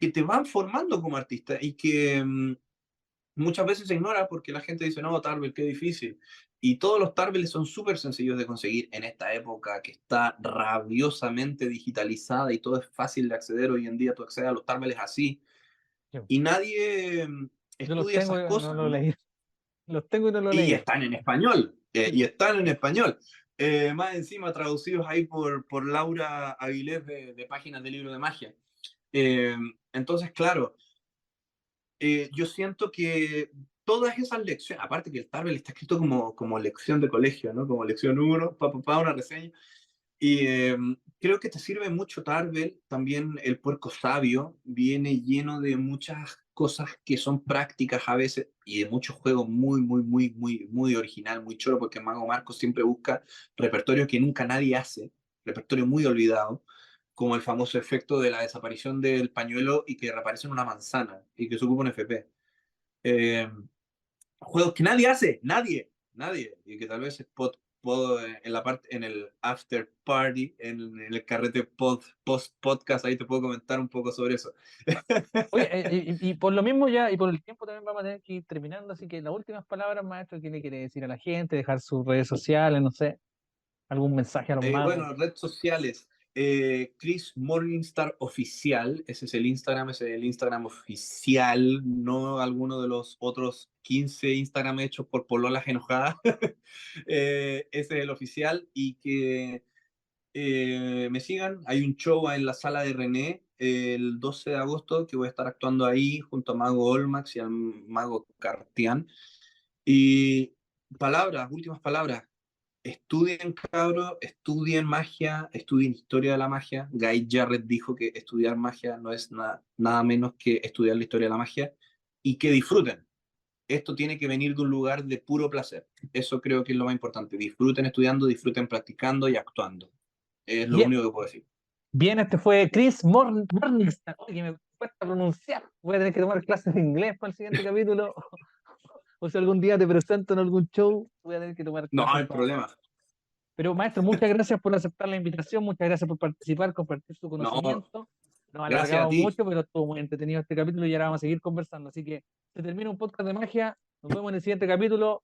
que te van formando como artista y que muchas veces se ignora porque la gente dice, no, Tarbell, qué difícil. Y todos los Tarbell son súper sencillos de conseguir en esta época que está rabiosamente digitalizada y todo es fácil de acceder. Hoy en día tú accedes a los Tarbell así Yo y nadie los estudia tengo, esas no cosas, lo ¿no? leí. Los tengo y no lo Y leí. están en español, Sí. y están en español. Más encima traducidos ahí por Laura Avilés de Páginas de Libro de Magia. Eh, entonces, claro, yo siento que todas esas lecciones, aparte que el Tarbell está escrito como lección de colegio, ¿no? Como lección uno, una reseña, y creo que te sirve mucho Tarbell, también el Puerco Sabio, viene lleno de muchas cosas que son prácticas a veces, y de muchos juegos muy original, muy choro, porque Mago Marco siempre busca repertorio que nunca nadie hace, repertorio muy olvidado, como el famoso efecto de la desaparición del pañuelo y que reaparece en una manzana y que se ocupa un FP. Eh, juegos que nadie hace, nadie, y que tal vez en la parte, en el after party, en el carrete post podcast, ahí te puedo comentar un poco sobre eso. Oye, y por lo mismo ya, y por el tiempo también vamos a tener que ir terminando, así que las últimas palabras, maestro, ¿qué le quiere decir a la gente? Dejar sus redes sociales, no sé, algún mensaje a los magos. Bueno, redes sociales. Chris Morningstar Oficial, ese es el Instagram, ese es el Instagram oficial, no alguno de los otros 15 Instagram hechos por pololas enojadas. Ese es el oficial y que me sigan. Hay un show en la sala de René el 12 de agosto que voy a estar actuando ahí junto a Mago Olmax y al Mago Cartian. Y palabras, últimas palabras. Estudien, cabros, estudien magia, estudien historia de la magia. Guy Jarrett dijo que estudiar magia no es nada menos que estudiar la historia de la magia y que disfruten. Esto tiene que venir de un lugar de puro placer. Eso creo que es lo más importante. Disfruten estudiando, disfruten practicando y actuando. Es lo Bien, único que puedo decir. bien, este fue Chris Morningstar. Oye, que me cuesta pronunciar. Voy a tener que tomar clases de inglés para el siguiente capítulo. O si algún día te presento en algún show, voy a tener que tomar No clases hay para... problema. Pero maestro, muchas gracias por aceptar la invitación, muchas gracias por participar, compartir su No, conocimiento. Nos gracias a alargamos ti. mucho, pero estuvo muy entretenido este capítulo y ahora vamos a seguir conversando. Así que se termina un podcast de magia. Nos vemos en el siguiente capítulo.